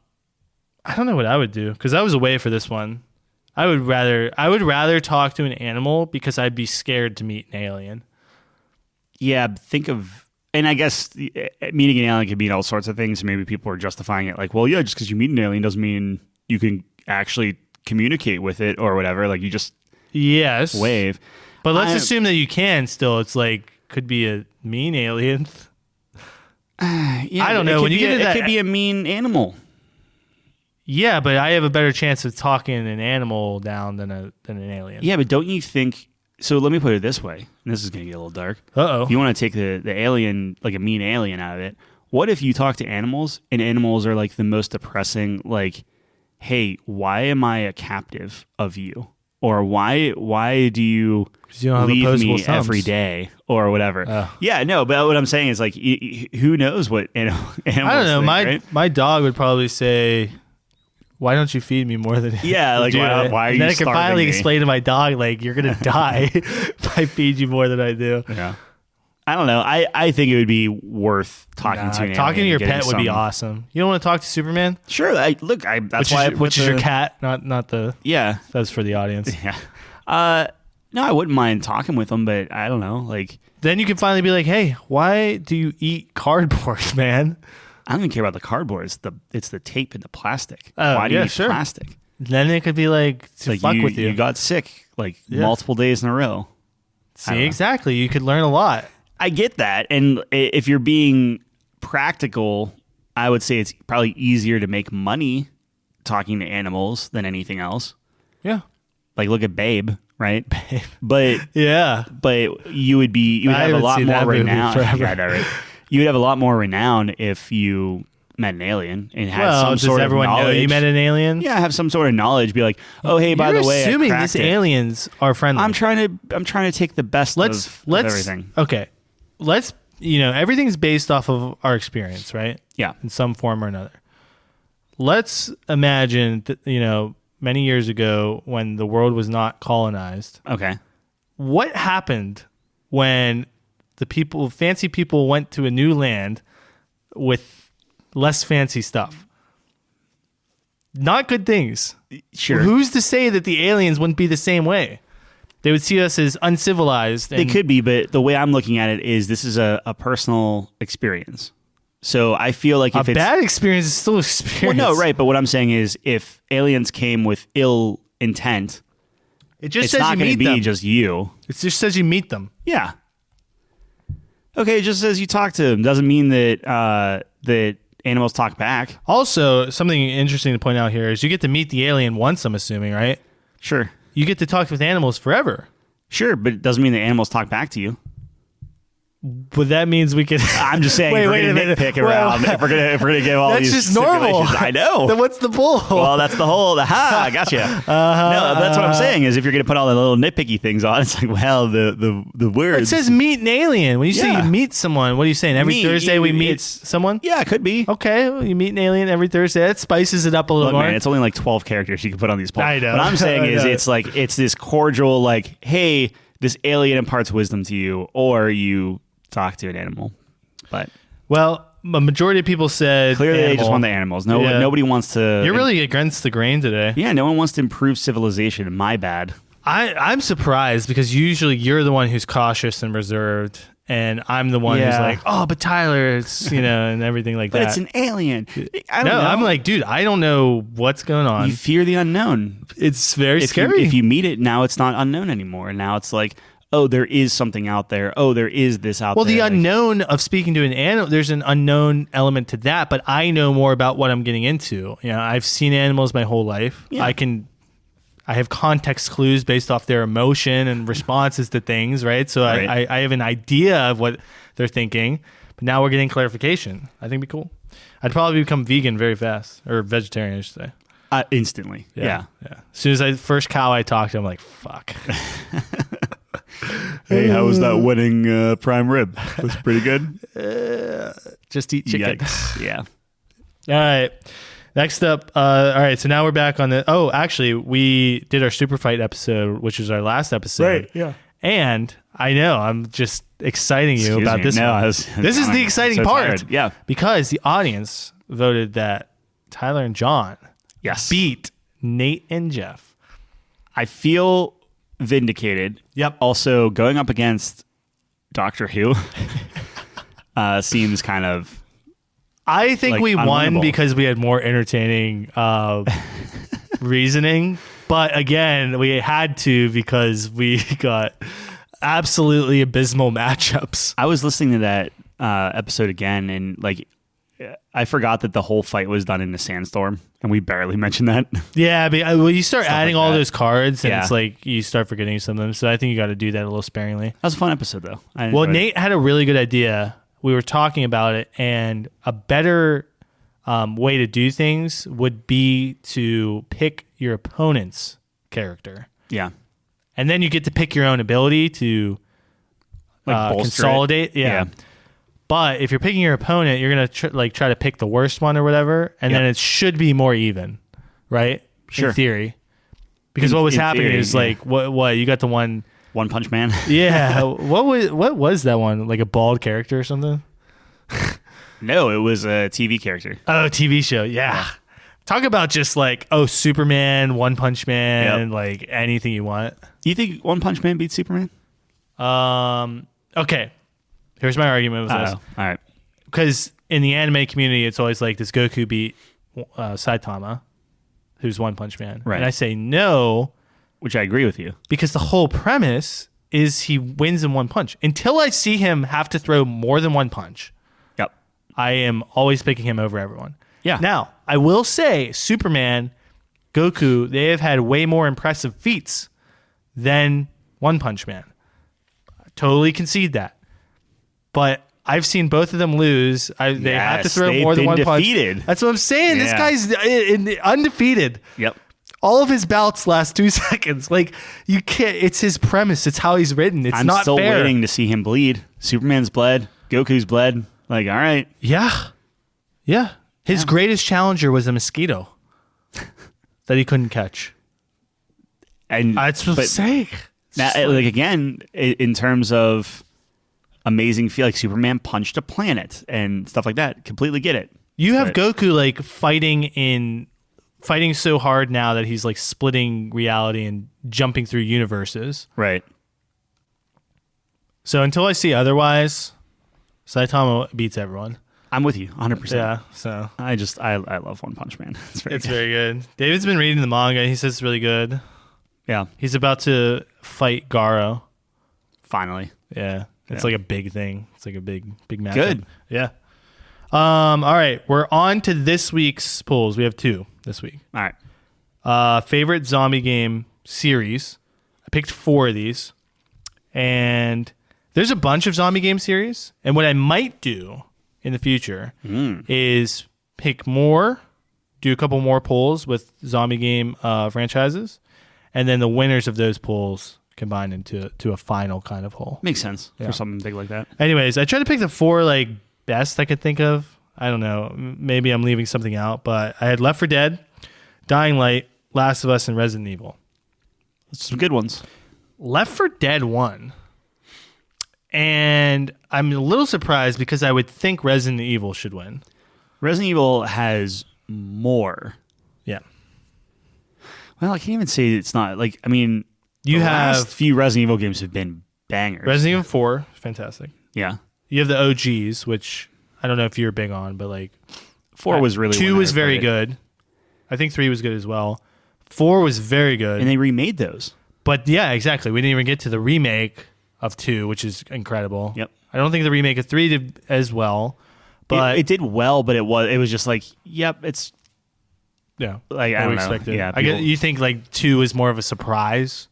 don't know what I would do because I was away for this one. I would rather talk to an animal because I'd be scared to meet an alien. Yeah, and I guess meeting an alien could mean all sorts of things. Maybe people are justifying it like, well, yeah, just because you meet an alien doesn't mean you can actually communicate with it or whatever. Like you just wave. But let's assume that you can still. It's like could be a mean alien. Yeah, I don't know. When you get into that, it could be a mean animal. Yeah, but I have a better chance of talking an animal down than an alien. Yeah, but don't you think... So let me put it this way. And this is going to get a little dark. Uh-oh. If you want to take the alien, like a mean alien out of it, what if you talk to animals and animals are like the most depressing, like, hey, why am I a captive of you? Or why do you leave me every day or whatever? Oh. Yeah, no, but what I'm saying is like, who knows what animals I don't know. think, My dog would probably say... Why don't you feed me more than yeah? Like why are you? Then I can finally explain to my dog like you're gonna die if I feed you more than I do. Yeah, I don't know. I think it would be worth talking to. Talking to your pet would be awesome. You don't want to talk to Superman? Sure. That's why I put which is your cat, not the. Yeah, that's for the audience. Yeah. No, I wouldn't mind talking with him, but I don't know. Like then you can finally be like, hey, why do you eat cardboard, man? I don't even care about the cardboard. It's the tape and the plastic. Oh, why do you eat plastic? Then it could be like fuck with you. You got sick multiple days in a row. See, exactly. You could learn a lot. I get that. And if you're being practical, I would say it's probably easier to make money talking to animals than anything else. Yeah. Like look at Babe, right? Babe. But you would have a lot more renown. You would have a lot more renown if you met an alien and had some sort of knowledge. Does everyone know you met an alien? Yeah, have some sort of knowledge. Be like, oh, hey, by the way, assuming these aliens are friendly. I'm trying to take the best of everything. Okay, everything's based off of our experience, right? Yeah, in some form or another. Let's imagine that many years ago when the world was not colonized. Okay, what happened when fancy people went to a new land with less fancy stuff? Not good things. Sure. Who's to say that the aliens wouldn't be the same way? They would see us as uncivilized. They could be, but the way I'm looking at it is this is a personal experience. So I feel like if a bad experience is still experience. Well, no, right. But what I'm saying is if aliens came with ill intent, it's not going to be just you. It just says you meet them. Yeah. Okay, it just says you talk to them. Doesn't mean that that animals talk back. Also, something interesting to point out here is you get to meet the alien once, I'm assuming, right? Sure. You get to talk with animals forever. Sure, but it doesn't mean that animals talk back to you. But that means we could. I'm just saying. Wait a minute. Nitpick around. If we're gonna give all these. That's just normal. I know. Then what's the bull? Well, that's the whole. Gotcha. No, that's what I'm saying. Is if you're gonna put all the little nitpicky things on, it's like, well, the words. It says meet an alien. When you say you meet someone, what are you saying? Every Thursday we meet someone. Yeah, it could be. Okay, well, you meet an alien every Thursday. That spices it up a little more. Man, it's only like 12 characters you can put on these polls. I know. What I'm saying is, it's this cordial, like, hey, this alien imparts wisdom to you, or you talk to an animal. But a majority of people said clearly they just want the animals. Nobody wants to. You're really against the grain today. Yeah, no one wants to improve civilization. My bad. I'm surprised because usually you're the one who's cautious and reserved, and I'm the one who's like, oh, but Tyler, it's, and everything like But that. it's an alien. I don't know. I'm like, dude, I don't know what's going on. You fear the unknown. It's very scary. If you meet it, now it's not unknown anymore. Now it's like, oh, there is something out there. Oh, there is this out there. Well, the unknown of speaking to an animal, there's an unknown element to that, but I know more about what I'm getting into. I've seen animals my whole life. Yeah. I have context clues based off their emotion and responses to things, right? So Right. I have an idea of what they're thinking, but now we're getting clarification. I think it'd be cool. I'd probably become vegan very fast, or vegetarian, I should say. Instantly. Yeah. As soon as first cow I talked to, I'm like, fuck. Hey, how was that wedding prime rib? Was pretty good. Just eat chicken. Yikes. Yeah. All right. Next up, all right, so now we're back on actually, we did our Super Fight episode, which was our last episode. Right, yeah. And I know, I'm just exciting you Excuse about me. this No, one. This is the exciting so part. tired. Yeah. Because the audience voted that Tyler and Jon beat Nate and Jeff. I feel vindicated. Yep. Also, going up against Doctor Who seems kind of... I think we won unwinnable. because we had more entertaining reasoning. But again, we had to because we got absolutely abysmal matchups. I was listening to that episode again, and I forgot that the whole fight was done in a sandstorm, and we barely mentioned that. Yeah, but you start adding like all that. those cards, and Yeah. it's like you start forgetting some of them. So I think you got to do that a little sparingly. That was a fun episode, though. Well, Nate had a really good idea. We were talking about it, and a better way to do things would be to pick your opponent's character. Yeah. And then you get to pick your own ability to bolster consolidate. it. Yeah. But if you're picking your opponent, you're going to try to pick the worst one or whatever, and then it should be more even, right? Sure. In theory. Because what was happening theory, is yeah. what you got the one... One Punch Man. Yeah. What was that one? Like a bald character or something? No, it was a TV character. Oh, TV show. Yeah. Talk about just Superman, One Punch Man, like anything you want. Do you think One Punch Man beats Superman? Okay. Here's my argument with this. All right. Because in the anime community, it's always like, does Goku beat Saitama, who's One Punch Man? Right. And I say no, Which I agree with you. because the whole premise is he wins in one punch. Until I see him have to throw more than one punch, Yep. I am always picking him over everyone. Yeah. Now, I will say Superman, Goku, they have had way more impressive feats than One Punch Man. I totally concede that. But I've seen both of them lose. They have to Yes, throw they've more than been one defeated. punch. That's what I'm saying. This Yeah. guy's undefeated. Yep. All of his bouts last 2 seconds. Like, you can't. It's his premise. It's how he's written. It's I'm not still fair. waiting to see him bleed. Superman's bled. Goku's bled. Like, all right. Yeah. Yeah. His greatest challenger was a mosquito that he couldn't catch. And That's what I'm saying. now, again, in terms of amazing feel, like Superman punched a planet and stuff like that. Completely get it. You have Right. Goku fighting so hard now that he's splitting reality and jumping through universes. Right. So until I see otherwise, Saitama beats everyone. I'm with you 100%. Yeah, so I love One Punch Man. It's very it's good. very good. David's been reading the manga. He says it's really good. Yeah. He's about to fight Garo. Finally. Yeah. It's Yeah. like a big thing. It's like a big matchup. Good. Yeah. All right. We're on to this week's polls. We have 2 this week. All right. Favorite zombie game series. I picked 4 of these. And there's a bunch of zombie game series. And what I might do in the future is pick more, do a couple more polls with zombie game franchises, and then the winners of those polls combined into a final kind of whole. Makes sense Yeah. for something big like that. Anyways, I tried to pick the 4 best I could think of. I don't know. Maybe I'm leaving something out, but I had Left 4 Dead, Dying Light, Last of Us, and Resident Evil. Some good ones. Left 4 Dead won. And I'm a little surprised because I would think Resident Evil should win. Resident Evil has more. Yeah. Well, I can't even say it's not. I mean, You The have last few Resident Evil games have been bangers. Resident Evil 4, fantastic. Yeah. You have the OGs, which I don't know if you're big on, but like 4 was really 2 when was I very played it. good. I think 3 was good as well. 4 was very good. And they remade those. But yeah, exactly. We didn't even get to the remake of 2, which is incredible. Yep. I don't think the remake of 3 did as well. But It did well, but it was just like, yep, it's yeah, like, I what we don't know. expected. Yeah, I get, people- you think like 2 is more of a surprise?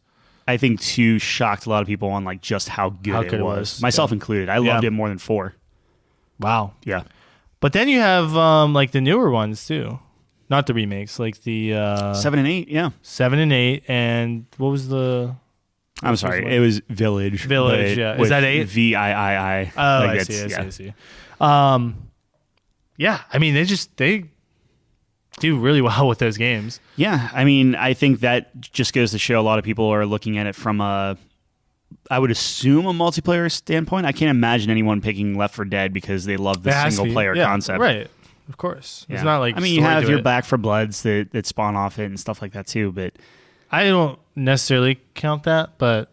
I think 2 shocked a lot of people on like just how good it was. Myself included. I loved it more than 4. Wow. Yeah. But then you have like the newer ones too. Not the remakes, like the 7 and 8, yeah. 7 and 8, and what was the... I'm sorry, it was Village. Village, but yeah. Is with that 8? VIII. Oh, Like, I see. yeah. Yeah, I mean, they do really well with those games. Yeah, I mean, I think that just goes to show a lot of people are looking at it from I would assume a multiplayer standpoint. I can't imagine anyone picking Left 4 Dead because they love the It has to single be. player Yeah, concept. right? Of course, Yeah. it's not like I mean, you story have to your it. Back 4 Bloods that spawn off it and stuff like that too. But I don't necessarily count that, but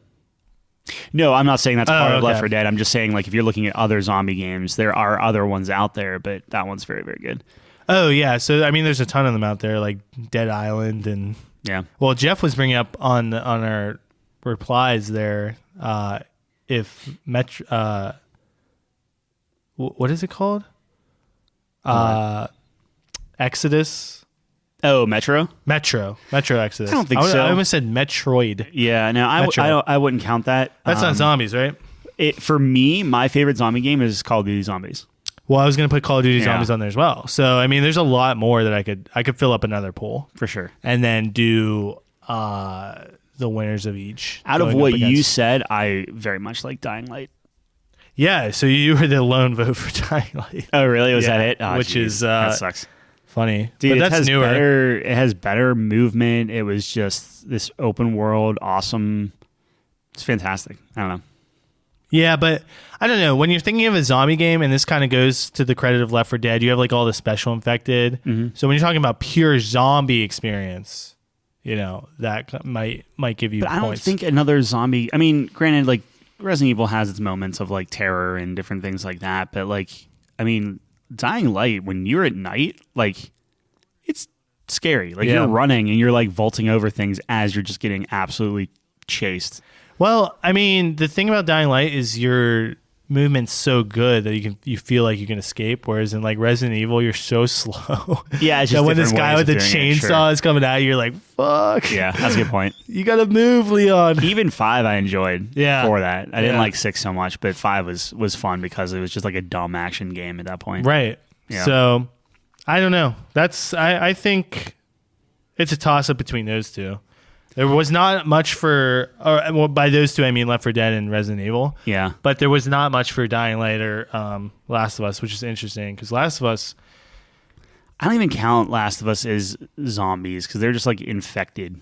no, I'm not saying that's part of okay. Left 4 Dead. I'm just saying like if you're looking at other zombie games, there are other ones out there, but that one's very, very good. oh yeah. So I mean, there's a ton of them out there, like Dead Island, and Yeah. well, Jeff was bringing up on our replies there. If what is it called? Exodus. Oh, Metro? Metro Exodus. I don't think so. I almost said Metroid. Yeah, no, I wouldn't count that. That's not zombies, right? For me, my favorite zombie game is Call of Duty Zombies. Well, I was going to put Call of Duty Yeah. Zombies on there as well. So, I mean, there's a lot more that I could fill up another pool For sure. and then do the winners of each. Out of going what up you against- said, I very much like Dying Light. Yeah, so you were the lone vote for Dying Light. Oh, really? Was Yeah, that it? Oh, which geez. is, that sucks. Funny. Dude, but that's it has newer. It has better movement. It was just this open world, awesome. It's fantastic. I don't know. Yeah, but I don't know. When you're thinking of a zombie game, and this kind of goes to the credit of Left 4 Dead, you have like all the special infected. Mm-hmm. So when you're talking about pure zombie experience, you know, that might give you But I don't points. think another zombie. I mean, granted, like Resident Evil has its moments of like terror and different things like that. But like, I mean, Dying Light, when you're at night, like it's scary. Like Yeah. you're running and you're like vaulting over things as you're just getting absolutely chased. Well, I mean, the thing about Dying Light is your movement's so good that you feel like you can escape. Whereas in like Resident Evil, you're so slow. Yeah, it's just that when this different guy ways with of the doing it, chainsaw sure. is coming at you, you're like, fuck. Yeah, that's a good point. You gotta move, Leon. Even 5 I enjoyed Yeah. for that. I didn't Yeah. like 6 so much, but 5 was fun because it was just like a dumb action game at that point. Right. Yeah. So I don't know. I think it's a toss up between those two. There was not much for, well, by those two I mean Left 4 Dead and Resident Evil. Yeah. But there was not much for Dying Light or Last of Us, which is interesting because Last of Us. I don't even count Last of Us as zombies because they're just like infected.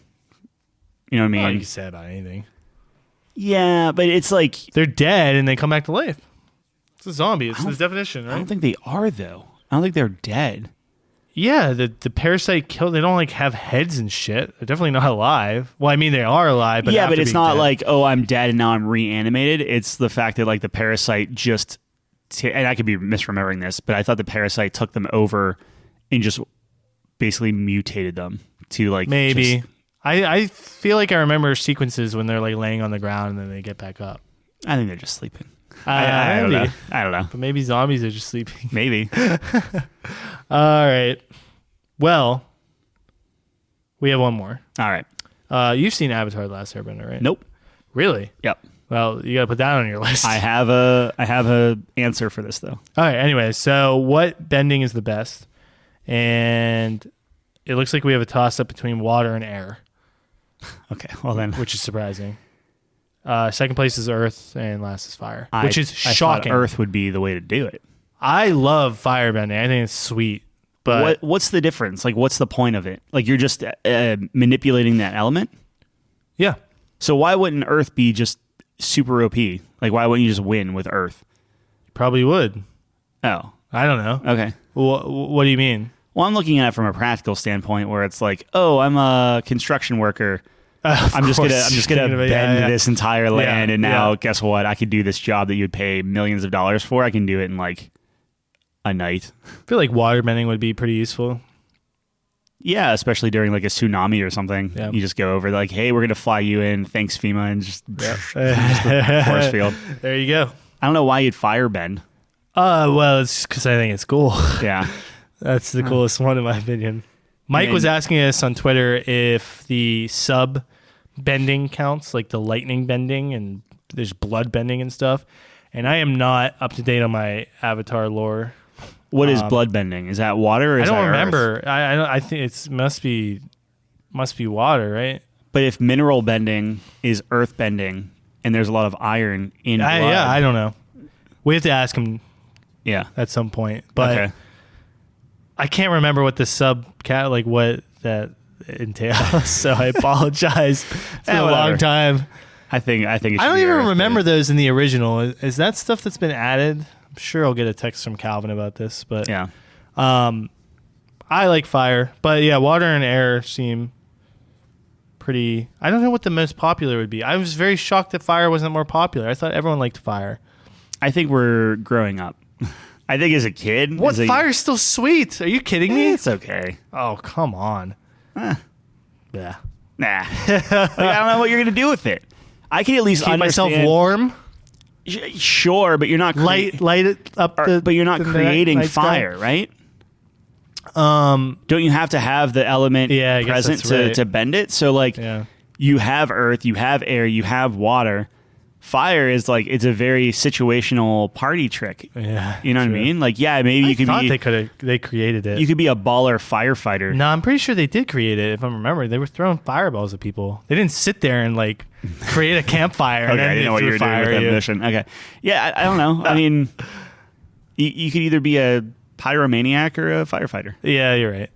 You know what I Well, mean? you can say about anything. Yeah, but it's like They're dead and they come back to life. It's a zombie. It's the definition, I right? don't think they are though. I don't think they're dead. Yeah, the parasite killed. They don't like have heads and shit. They're definitely not alive. Well, I mean, they are alive, but yeah, after but it's being not dead. like, oh, I'm dead and now I'm reanimated. It's the fact that like the parasite just, and I could be misremembering this, but I thought the parasite took them over and just basically mutated them to like maybe. just- I feel like I remember sequences when they're like laying on the ground and then they get back up. I think they're just sleeping. I don't know. Maybe. I don't know. But maybe zombies are just sleeping. Maybe. All right. Well, we have one more. All right. You've seen Avatar: The Last Airbender, right? Nope. Really? Yep. Well, you got to put that on your list. I have a answer for this though. All right. Anyway, so what bending is the best? And it looks like we have a toss up between water and air, Okay. Well then, which is surprising. Second place is earth, and last is fire, I which is thought shocking. Earth would be the way to do it. I love firebending. I think it's sweet. But What's the difference? Like, what's the point of it? Like, you're just manipulating that element. yeah, So why wouldn't Earth be just super OP? Like, why wouldn't you just win with Earth? probably would. Oh, I don't know. okay. What do you mean? Well, I'm looking at it from a practical standpoint where it's like, oh, I'm a construction worker. I'm just gonna bend this entire land, and now guess what? I could do this job that you'd pay millions of dollars for. I can do it in like a night. I feel like waterbending would be pretty useful. Yeah, especially during like a tsunami or something. Yeah. You just go over like, hey, we're gonna fly you in. Thanks, FEMA, and just the force field. There you go. I don't know why you'd fire bend. Well, it's because I think it's cool. Yeah, that's the coolest one in my opinion. Mike was asking us on Twitter if the sub bending counts, like the lightning bending, and there's blood bending and stuff. And I am not up to date on my Avatar lore. What is blood bending? Is that water? Or is I don't that remember. Earth? I think it must be water, right? But if mineral bending is earth bending, and there's a lot of iron in blood, I don't know. We have to ask him. Yeah, at some point, but I can't remember what the what that entails. So I apologize. It's been a long time. I think it should I don't be even earth remember those in the original. Is that stuff that's been added? I'm sure I'll get a text from Calvin about this, but yeah. I like fire, but yeah, water and air seem pretty. I don't know what the most popular would be. I was very shocked that fire wasn't more popular. I thought everyone liked fire. I think we're growing up. I think as a kid, fire's still sweet. Are you kidding me? It's okay. Oh, come on. Yeah. Nah. Like, I don't know what you're gonna do with it. I can at least keep myself warm. Sure, but you're not light it up. But you're not creating fire, right? Don't you have to have the element present to bend it? So like, you have earth, you have air, you have water. Fire is like, it's a very situational party trick. Yeah, you know what I mean? Like, maybe you could be. They created it. You could be a baller firefighter. No, I'm pretty sure they did create it. If I'm remembering, they were throwing fireballs at people. They didn't sit there and like create a campfire. Okay, I didn't know what you were doing with that mission. Okay, yeah, I don't know. I mean, you could either be a pyromaniac or a firefighter. Yeah, you're right.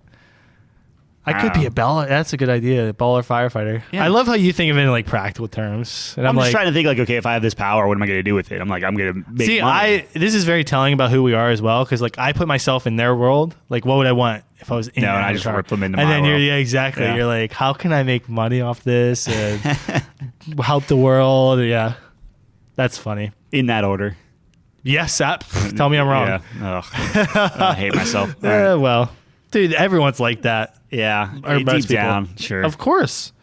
I could be a baller. That's a good idea. A baller firefighter. Yeah. I love how you think of it in like practical terms. And I'm just trying to think like, okay, if I have this power, what am I going to do with it? I'm like, I'm going to make money. This is very telling about who we are as well. Cause like I put myself in their world. Like what would I want if I was in and I just rip them into my world. And then exactly. Yeah. You're like, how can I make money off this and help the world? Yeah. That's funny. In that order. Yes. Tell me I'm wrong. Yeah. I hate myself. Right. Well, dude, everyone's like that. Yeah, or deep down, sure. Of course.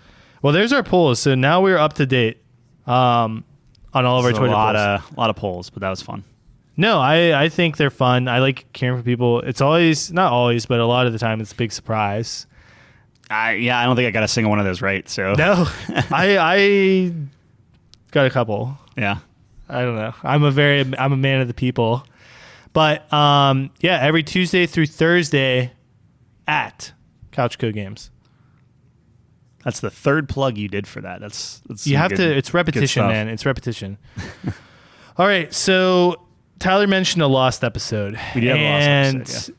Well, there's our polls. So now we're up to date on all of our Twitter polls. A lot of polls, but that was fun. No, I think they're fun. I like caring for people. It's always, not always, but a lot of the time it's a big surprise. I don't think I got a single one of those right. So no, I got a couple. Yeah, I don't know. I'm a man of the people. But every Tuesday through Thursday at Couch Code Games. That's the third plug you did for that. That's you have to. It's repetition, man. It's repetition. All right. So Tyler mentioned a lost episode. We did have a lost episode.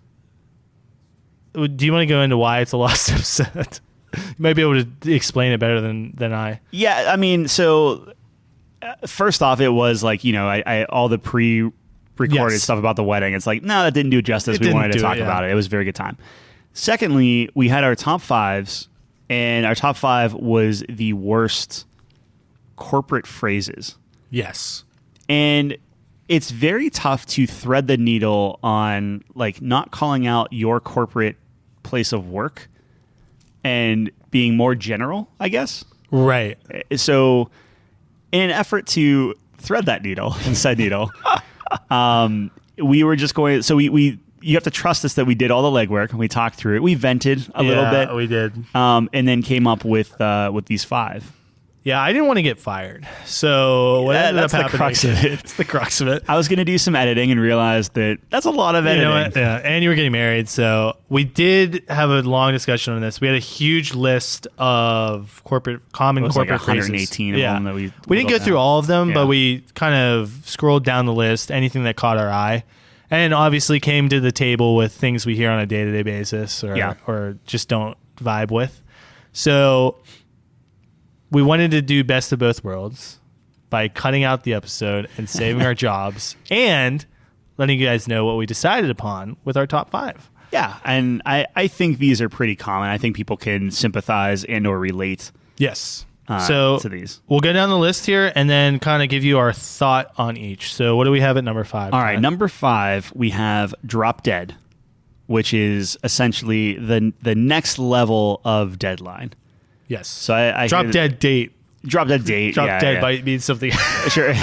Yeah. Do you want to go into why it's a lost episode? You might be able to explain it better than I. Yeah. I mean, so first off, it was like I all the pre-recorded stuff about the wedding. It's like no, that didn't do it justice. We wanted to talk about it. It was a very good time. Secondly, we had our top fives, and our top five was the worst corporate phrases. Yes. And it's very tough to thread the needle on like not calling out your corporate place of work and being more general, I guess. Right. So in an effort to thread that needle, said needle, we were just going, so you have to trust us that we did all the legwork and we talked through it. We vented a little bit. We did. And then came up with these five. Yeah, I didn't want to get fired. So what ended up happening? Crux of it. It's the crux of it. I was going to do some editing and realized that that's a lot of editing. You know what? Yeah, and you were getting married. So we did have a long discussion on this. We had a huge list of common corporate like 118 phrases. Of them that we didn't go through all of them, but we kind of scrolled down the list, anything that caught our eye. And obviously came to the table with things we hear on a day-to-day basis or just don't vibe with. So we wanted to do best of both worlds by cutting out the episode and saving our jobs and letting you guys know what we decided upon with our top five. Yeah, and I think these are pretty common. I think people can sympathize and or relate. Yes. to these. We'll go down the list here and then kind of give you our thought on each. So what do we have at number 5? All right, number 5, we have Drop Dead, which is essentially the next level of deadline. Yes. So I Drop Dead date. Drop Dead date. Drop Dead might mean something. Sure.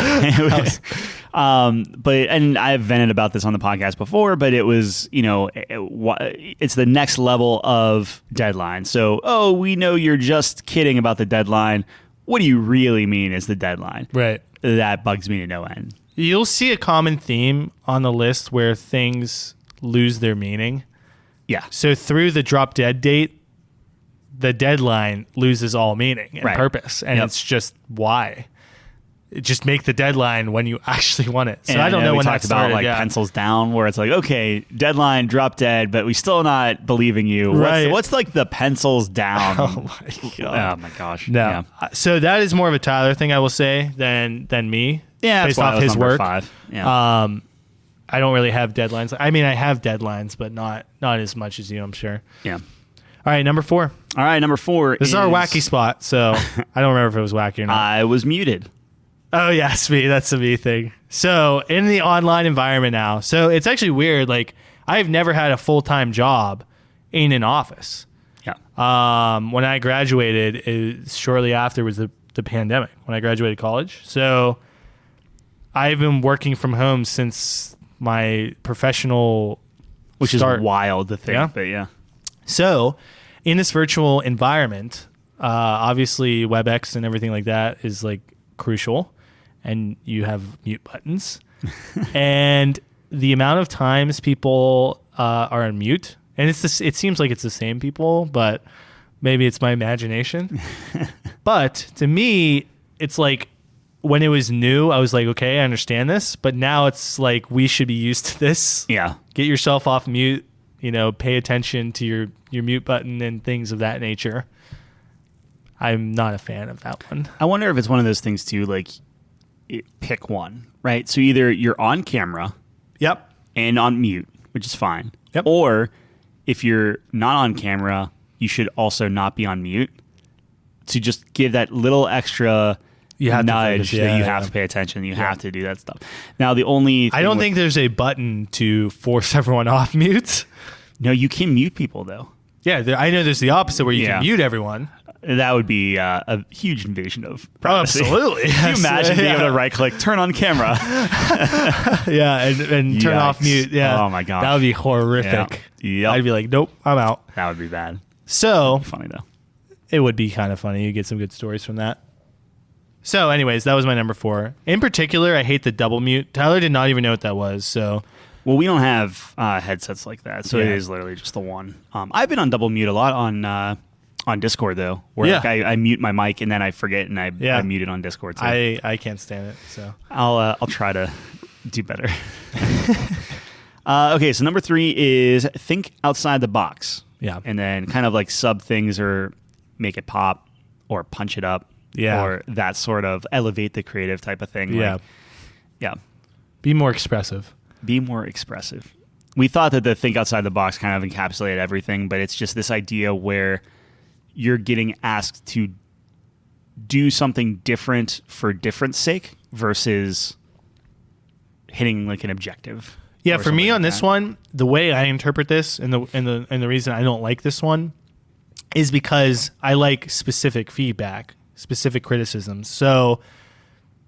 But I've vented about this on the podcast before, but it was, it's the next level of deadline. So, we know you're just kidding about the deadline. What do you really mean is the deadline? Right. That bugs me to no end. You'll see a common theme on the list where things lose their meaning. Yeah. So through the drop dead date, the deadline loses all meaning and purpose. And it's just why. Just make the deadline when you actually want it. So I don't know when that started. We talked about pencils down, where it's like, okay, deadline, drop dead, but we still not believing you. Right. What's like the pencils down? Oh my god. Oh my gosh. No. Yeah. So that is more of a Tyler thing, I will say, than me. Yeah, based off his work. 5. Yeah. I don't really have deadlines. I mean, I have deadlines, but not as much as you, I'm sure. Yeah. All right, number 4. All right, number 4 This is our wacky spot, so I don't remember if it was wacky or not. I was muted. Oh, yes, me. That's the me thing. So in the online environment now, so it's actually weird. Like, I've never had a full-time job in an office. Yeah. When I graduated, shortly after was the pandemic, when I graduated college. So I've been working from home since my professional Which start. is wild to think, but yeah. So in this virtual environment, obviously WebEx and everything like that is like crucial, and you have mute buttons. And the amount of times people are on mute, and it seems like it's the same people, but maybe it's my imagination. But to me, it's like when it was new, I was like, okay, I understand this, but now it's like we should be used to this. Yeah. Get yourself off mute, pay attention to your mute button and things of that nature. I'm not a fan of that one. I wonder if it's one of those things too, like pick one, right? So either you're on camera, yep, and on mute, which is fine. Yep. Or if you're not on camera, you should also not be on mute to just give that little extra nudge that you have to pay attention. You have to do that stuff. Now, the only thing I don't think there's a button to force everyone off mute. No, you can mute people though. Yeah, I know there's the opposite where you can mute everyone. That would be a huge invasion of privacy. Oh, absolutely. Can you imagine being able to right-click, turn on camera? Yeah, and turn off mute. Yeah. Oh, my gosh. That would be horrific. Yep. I'd be like, nope, I'm out. That would be bad. So Funny, though. It would be kind of funny. You get some good stories from that. So anyways, that was my number 4. In particular, I hate the double mute. Tyler did not even know what that was. So, well, we don't have headsets like that, so it is literally just the one. I've been on double mute a lot on Discord though, where like I mute my mic and then I forget and I mute it on Discord too. I can't stand it. So I'll try to do better. Okay, so number 3 is think outside the box. Yeah, and then kind of like sub things or make it pop or punch it up. Yeah, or that sort of elevate the creative type of thing. Yeah, yeah. Be more expressive. Be more expressive. We thought that the think outside the box kind of encapsulated everything, but it's just this idea where you're getting asked to do something different for different sake versus hitting like an objective. Yeah, for me on this one, the way I interpret this and the reason I don't like this one is because I like specific feedback, specific criticisms. So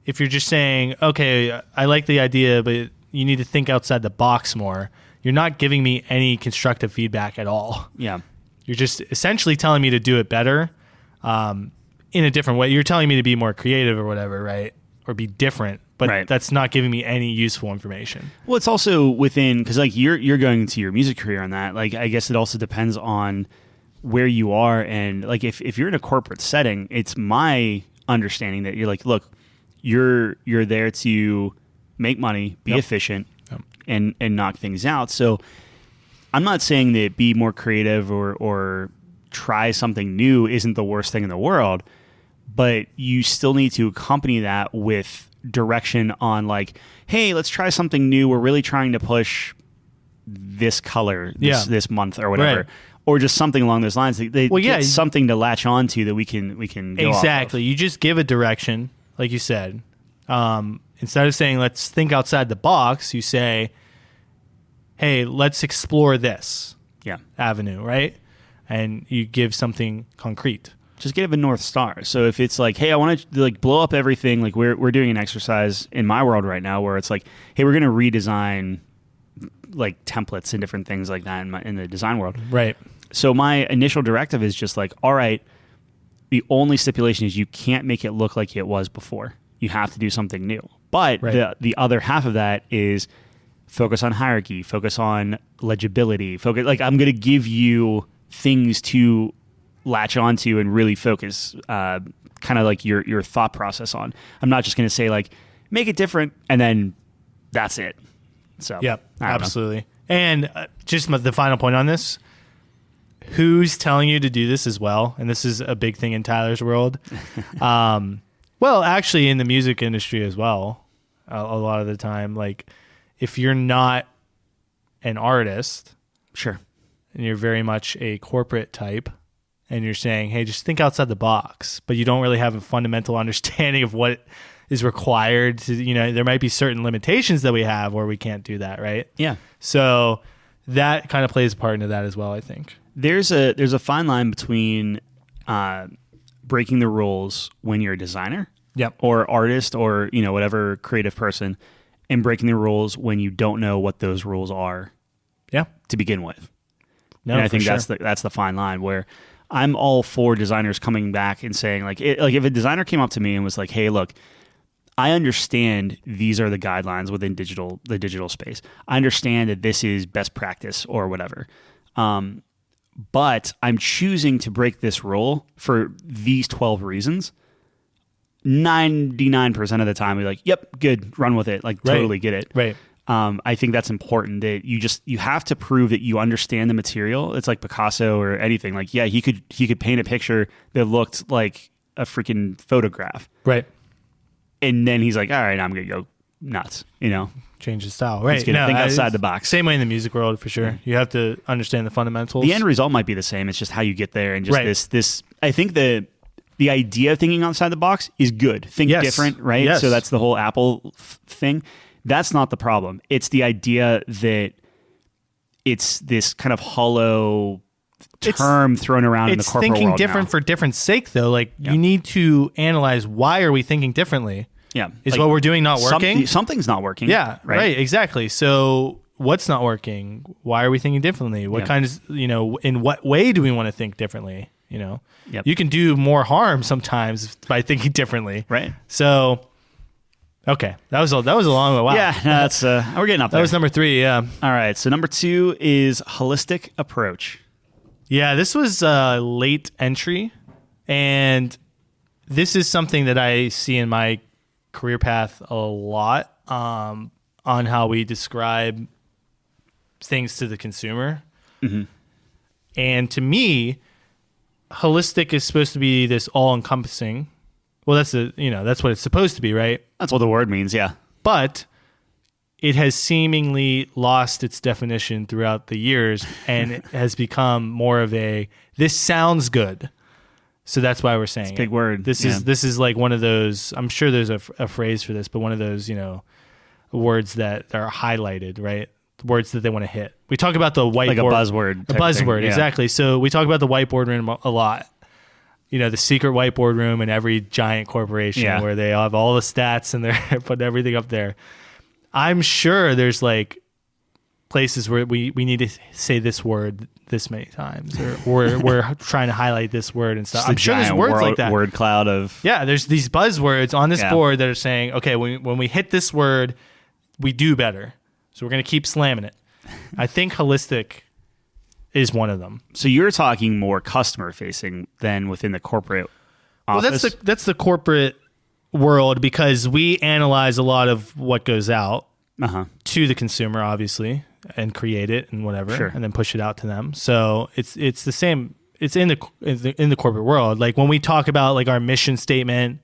if you're just saying, okay, I like the idea, but you need to think outside the box more, you're not giving me any constructive feedback at all. Yeah. You're just essentially telling me to do it better in a different way. You're telling me to be more creative or whatever, right? Or be different, but that's not giving me any useful information. Well, it's also within, because like you're going into your music career on that. Like, I guess it also depends on where you are, and like if you're in a corporate setting, it's my understanding that you're like, look, you're there to make money, be efficient, and knock things out. So I'm not saying that be more creative or try something new isn't the worst thing in the world, but you still need to accompany that with direction on like, hey, let's try something new. We're really trying to push this color this month or whatever. Right. or just something along those lines. They Well, yeah, get something to latch onto that we can go off exactly. of. You just give a direction, like you said. Instead of saying let's think outside the box, you say, hey, let's explore this avenue, right? And you give something concrete. Just give a North Star. So if it's like, hey, I want to like blow up everything, like we're doing an exercise in my world right now where it's like, hey, we're going to redesign like templates and different things like that in the design world. Right. So my initial directive is just like, all right, the only stipulation is you can't make it look like it was before. You have to do something new. But the other half of that is focus on hierarchy, focus on legibility, focus. Like I'm going to give you things to latch onto and really focus kind of like your thought process on. I'm not just going to say like, make it different and then that's it. So yep, absolutely. And just the final point on this, who's telling you to do this as well? And this is a big thing in Tyler's world. Well, actually in the music industry as well, a lot of the time, like if you're not an artist, sure, and you're very much a corporate type, and you're saying, hey, just think outside the box, but you don't really have a fundamental understanding of what is required to, there might be certain limitations that we have where we can't do that, right? Yeah. So that kind of plays a part into that as well, I think. There's a fine line between breaking the rules when you're a designer or artist or, whatever creative person, and breaking the rules when you don't know what those rules are to begin with. No, and I think sure. that's the fine line where I'm all for designers coming back and saying like if a designer came up to me and was like, hey, look, I understand these are the guidelines within the digital space. I understand that this is best practice or whatever. But I'm choosing to break this rule for these 12 reasons. 99% of the time, we're like, yep, good, run with it. Like, totally get it. Right. I think that's important that you have to prove that you understand the material. It's like Picasso or anything. Like, yeah, he could paint a picture that looked like a freaking photograph. Right. And then he's like, all right, I'm going to go nuts, Change the style. Right. Think outside the box. Same way in the music world, for sure. You have to understand the fundamentals. The end result might be the same. It's just how you get there. And just this, I think the idea of thinking outside the box is good. Think different, right? Yes. So that's the whole Apple thing. That's not the problem. It's the idea that it's this kind of hollow term thrown around in the corporate world. It's thinking different for different sake, though. Like, you need to analyze, why are we thinking differently? Yeah. Is like, what we're doing not working? Something's not working. Yeah, right, exactly. So what's not working? Why are we thinking differently? What kind of, in what way do we want to think differently? You can do more harm sometimes by thinking differently. Right. So, okay. That was a long way. Wow. Yeah, no, that's, we're getting up there. That was number 3, yeah. All right. So number 2 is holistic approach. Yeah, this was a late entry, and this is something that I see in my career path a lot, on how we describe things to the consumer. Mm-hmm. And to me, holistic is supposed to be this all-encompassing. Well, that's what it's supposed to be, right? That's what the word means, yeah. But it has seemingly lost its definition throughout the years, and it has become more of this sounds good. So that's why we're saying it's a big word. This is like one of those, I'm sure there's a phrase for this, but one of those, words that are highlighted, right? Words that they want to hit. We talk about the whiteboard. Like a buzzword. A buzzword, exactly. So we talk about the whiteboard room a lot. The secret whiteboard room in every giant corporation where they have all the stats and they're putting everything up there. I'm sure there's like places where we need to say this word this many times, or we're trying to highlight this word and stuff. I'm sure there's words like that. Word cloud of there's these buzzwords on this board that are saying, okay, when we hit this word, we do better. So we're going to keep slamming it. I think holistic is one of them. So you're talking more customer facing than within the corporate office? Well, that's the corporate world, because we analyze a lot of what goes out to the consumer, obviously, and create it and whatever, and then push it out to them. So it's the same. It's in the corporate world. Like when we talk about like our mission statement,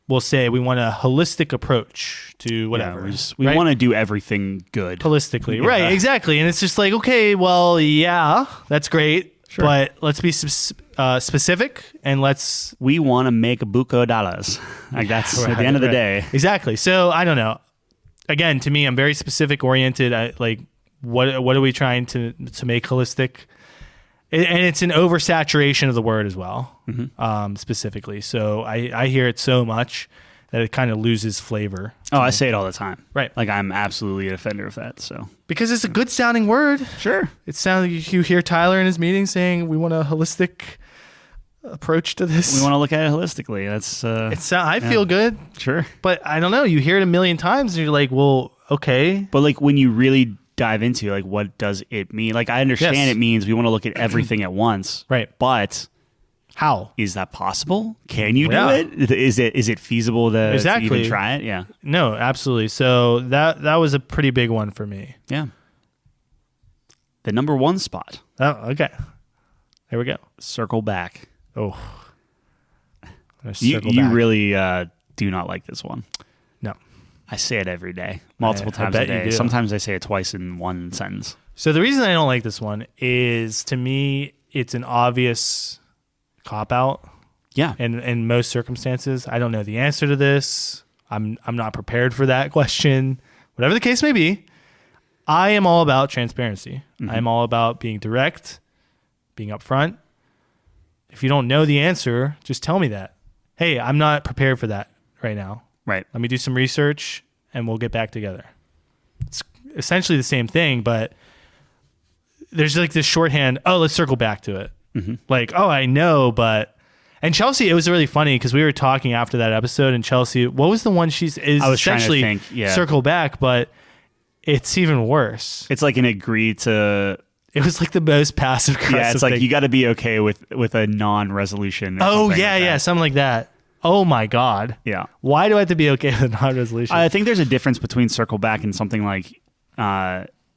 we'll say we want a holistic approach to whatever. We want to do everything good. Holistically. Right, exactly. And it's just like, okay, well, yeah, that's great. Sure. But let's be specific and we want to make a buco dollars. Like that's at the end of the day. Exactly. So I don't know. Again, to me, I'm very specific oriented. What are we trying to make holistic? And it's an oversaturation of the word as well, specifically. So I hear it so much that it kind of loses flavor. Oh, I say it all the time. Right. Like I'm absolutely a defender of that. So because it's a good sounding word. Sure. It sounds like you hear Tyler in his meeting saying we want a holistic approach to this. We want to look at it holistically. That's I feel good. Sure. But I don't know. You hear it a million times and you're like, well, okay. But like when you really dive into like what does it mean? Like I understand it means we want to look at everything at once. Right. But how is that possible? Can you do it? Is it feasible to even try it? Yeah. No, absolutely. So that was a pretty big one for me. Yeah. The number one spot. Oh, okay. There we go. Circle back. Oh. You really do not like this one. No. I say it every day, multiple times a day. Sometimes I say it twice in one sentence. So the reason I don't like this one is, to me, it's an obvious cop-out. Yeah. And in most circumstances, I don't know the answer to this. I'm not prepared for that question. Whatever the case may be, I am all about transparency. Mm-hmm. I'm all about being direct, being upfront. If you don't know the answer, just tell me that. Hey, I'm not prepared for that right now. Right. Let me do some research and we'll get back together. It's essentially the same thing, but there's like this shorthand, oh, let's circle back to it. Mm-hmm. Like, oh, I know, but... And Chelsea, it was really funny because we were talking after that episode, and Chelsea, what was the one I was essentially trying to think, circle back, but it's even worse. It's like an agree to... It was like the most passive aggressive Yeah, it's like thing. you got to be okay with a non-resolution. Oh, yeah, something like that. Oh my God. Yeah. Why do I have to be okay with a non-resolution? I think there's a difference between circle back and something like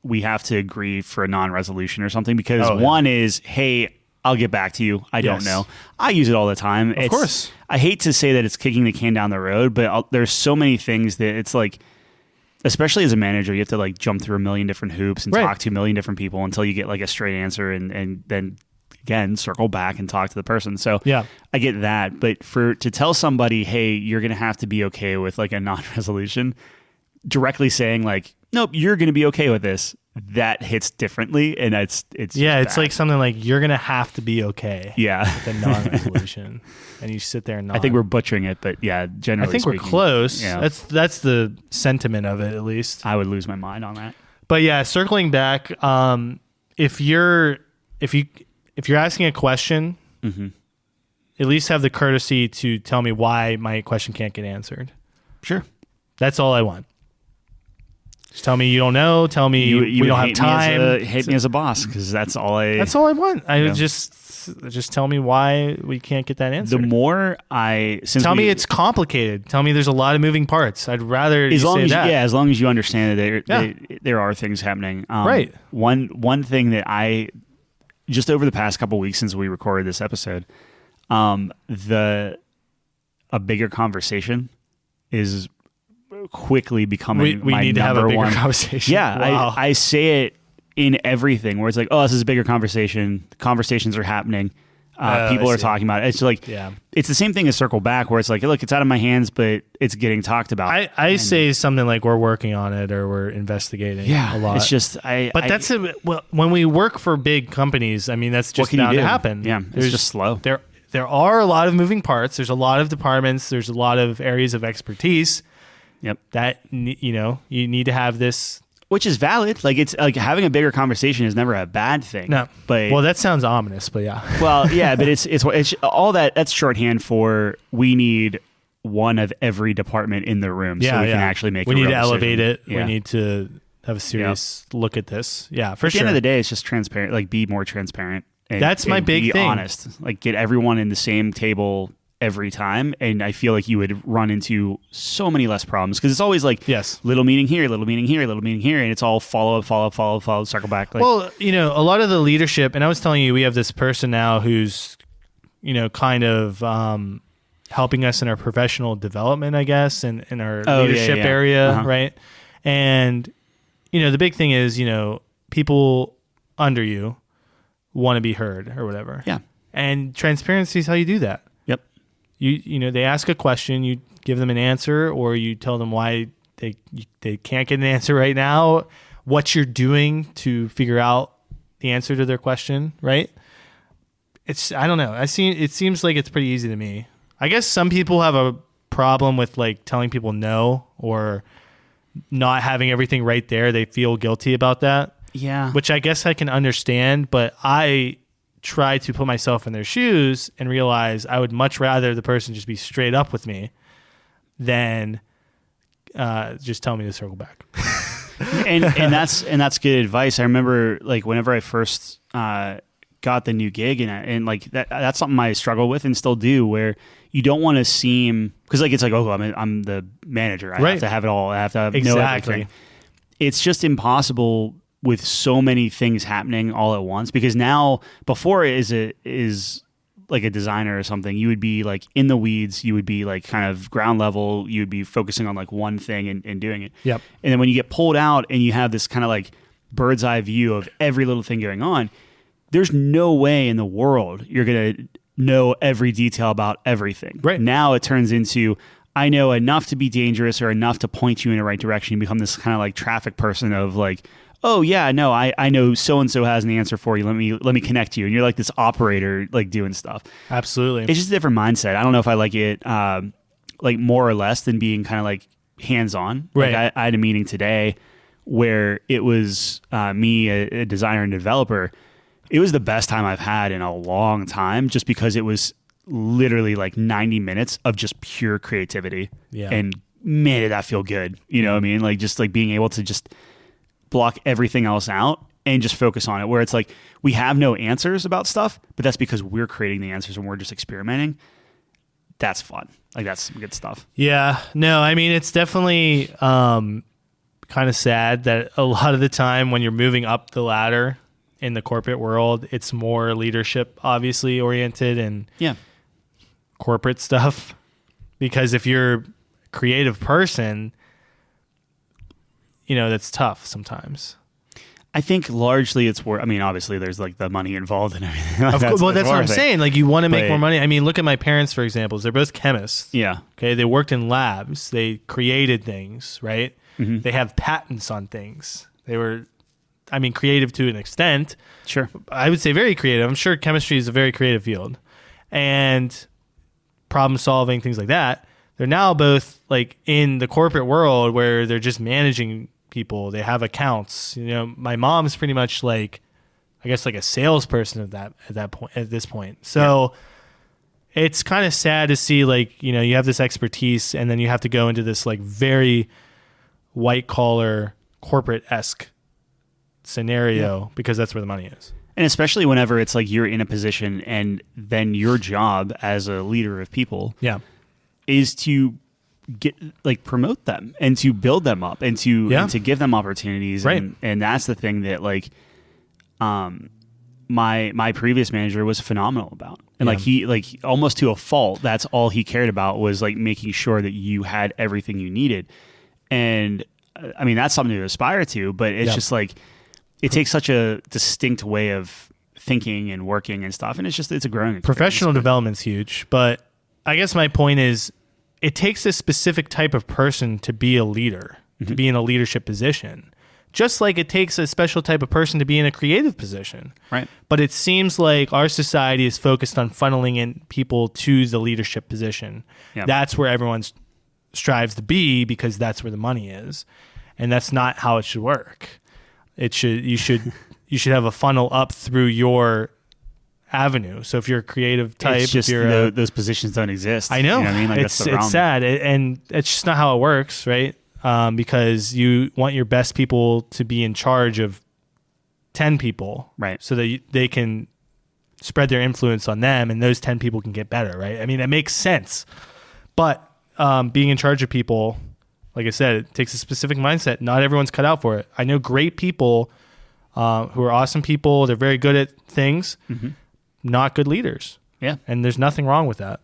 we have to agree for a non-resolution or something, because one is, hey, I'll get back to you. I don't know. I use it all the time. Of course. I hate to say that it's kicking the can down the road, but there's so many things that it's like, especially as a manager, you have to like jump through a million different hoops and talk to a million different people until you get like a straight answer, and then again circle back and talk to the person. So yeah, I get that, but to tell somebody, hey, you're gonna have to be okay with like a non-resolution, directly saying like, nope, you're gonna be okay with this, that hits differently, and it's it's like something like, you're gonna have to be okay with a non-resolution. And you sit there and nod. I think we're butchering it, but yeah, generally I think speaking, we're close. Yeah. That's the sentiment of it, at least. I would lose my mind on that. But yeah, circling back, if you're asking a question, mm-hmm. at least have the courtesy to tell me why my question can't get answered. Sure. That's all I want. Just tell me you don't know. Tell me we don't have time. Hate me as a boss, because that's all I want. Just tell me why we can't get that answer. The more tell me it's complicated. Tell me there's a lot of moving parts. I'd rather as long as you understand that there are things happening. Right. One thing that I just over the past couple of weeks since we recorded this episode, a bigger conversation is quickly becoming we my need to have a bigger one conversation. Yeah, wow. I say it in everything where it's like, oh, this is a bigger conversation. Conversations are happening. People are talking about it. It's like, it's the same thing as circle back, where it's like, look, it's out of my hands, but it's getting talked about. I say something like, we're working on it, or we're investigating a lot. It's just, when we work for big companies, I mean, that's just bound to happen. Yeah, it's just slow. There are a lot of moving parts. There's a lot of departments. There's a lot of areas of expertise. Yep. That, you need to have this. Which is valid. Like, it's like having a bigger conversation is never a bad thing. No. But that sounds ominous, but yeah. Well, yeah, but it's all that's shorthand for, we need one of every department in the room, so we can actually make. We need to decision. elevate it. Yeah. We need to have a serious look at this. Yeah, for sure. At the end of the day, it's just transparent. Like, be more transparent. That's my big thing. Be honest. Like, get everyone in the same table every time, and I feel like you would run into so many less problems, because it's always like, little meeting here, little meeting here, little meeting here, and it's all follow up, circle back. Like, well, a lot of the leadership, and I was telling you, we have this person now who's, kind of helping us in our professional development, I guess, and in our Oh, leadership yeah. area, right? And, the big thing is, people under you want to be heard or whatever. Yeah. And transparency is how you do that. Yep. They ask a question, you give them an answer, or you tell them why they can't get an answer right now, what you're doing to figure out the answer to their question, right? I don't know. It seems like it's pretty easy to me. I guess some people have a problem with like telling people no or not having everything right there. They feel guilty about that. Yeah. Which I guess I can understand, but I try to put myself in their shoes and realize I would much rather the person just be straight up with me than just tell me to circle back. and that's good advice. I remember like whenever I first got the new gig and like that's something I struggle with and still do, where you don't want to seem, because like it's like, oh, I'm the manager. I have to have it all. I have to know everything. It's just impossible with so many things happening all at once, because now before is like a designer or something, you would be like in the weeds, you would be like kind of ground level, you would be focusing on like one thing and doing it. Yep. And then when you get pulled out and you have this kind of like bird's eye view of every little thing going on, there's no way in the world you're going to know every detail about everything. Right. Now it turns into, I know enough to be dangerous or enough to point you in the right direction. You become this kind of like traffic person of like, oh yeah, no, I know so-and-so has an answer for you. Let me connect you. And you're like this operator, like doing stuff. Absolutely. It's just a different mindset. I don't know if I like it, like more or less than being kind of like hands-on. Right. Like I had a meeting today where it was me, a designer and developer. It was the best time I've had in a long time, just because it was literally like 90 minutes of just pure creativity. Yeah. And man, did that feel good. You know what I mean? Like just like being able to just block everything else out and just focus on it, where it's like we have no answers about stuff, but that's because we're creating the answers and we're just experimenting. That's fun. Like that's some good stuff. Yeah. No, I mean, it's definitely kind of sad that a lot of the time when you're moving up the ladder in the corporate world, it's more leadership obviously oriented and corporate stuff. Because if you're a creative person, that's tough sometimes. I think largely it's worth, I mean, obviously there's like the money involved and everything. Of course, well, that's what I'm saying. Like you want to make more money. I mean, look at my parents, for example. They're both chemists. Yeah. Okay. They worked in labs. They created things, right? Mm-hmm. They have patents on things. They were, creative to an extent. Sure. I would say very creative. I'm sure chemistry is a very creative field. And problem solving, things like that. They're now both like in the corporate world where they're just managing people. They have accounts. My mom's pretty much like, I guess, like a salesperson at this point. So it's kind of sad to see like, you have this expertise and then you have to go into this like very white collar corporate-esque scenario because that's where the money is. And especially whenever it's like you're in a position and then your job as a leader of people is to get like promote them and to build them up and to give them opportunities. Right. And that's the thing that like my previous manager was phenomenal about. And like he like almost to a fault, that's all he cared about was like making sure that you had everything you needed. And I mean, that's something to aspire to, but it's just like it takes such a distinct way of thinking and working and stuff. And it's a growing experience. Professional development's huge, but I guess my point is it takes a specific type of person to be a leader, to be in a leadership position, just like it takes a special type of person to be in a creative position. Right. But it seems like our society is focused on funneling in people to the leadership position. Yep. That's where everyone strives to be because that's where the money is. And that's not how it should work. You should have a funnel up through your avenue. So if you're a creative type, it's just if you're those positions don't exist. I know. You know what I mean? Like it's sad, and it's just not how it works, right? Because you want your best people to be in charge of 10 people, right? So that they can spread their influence on them, and those 10 people can get better, right? I mean, it makes sense. But being in charge of people, like I said, it takes a specific mindset. Not everyone's cut out for it. I know great people who are awesome people. They're very good at things. Not good leaders. Yeah. And there's nothing wrong with that.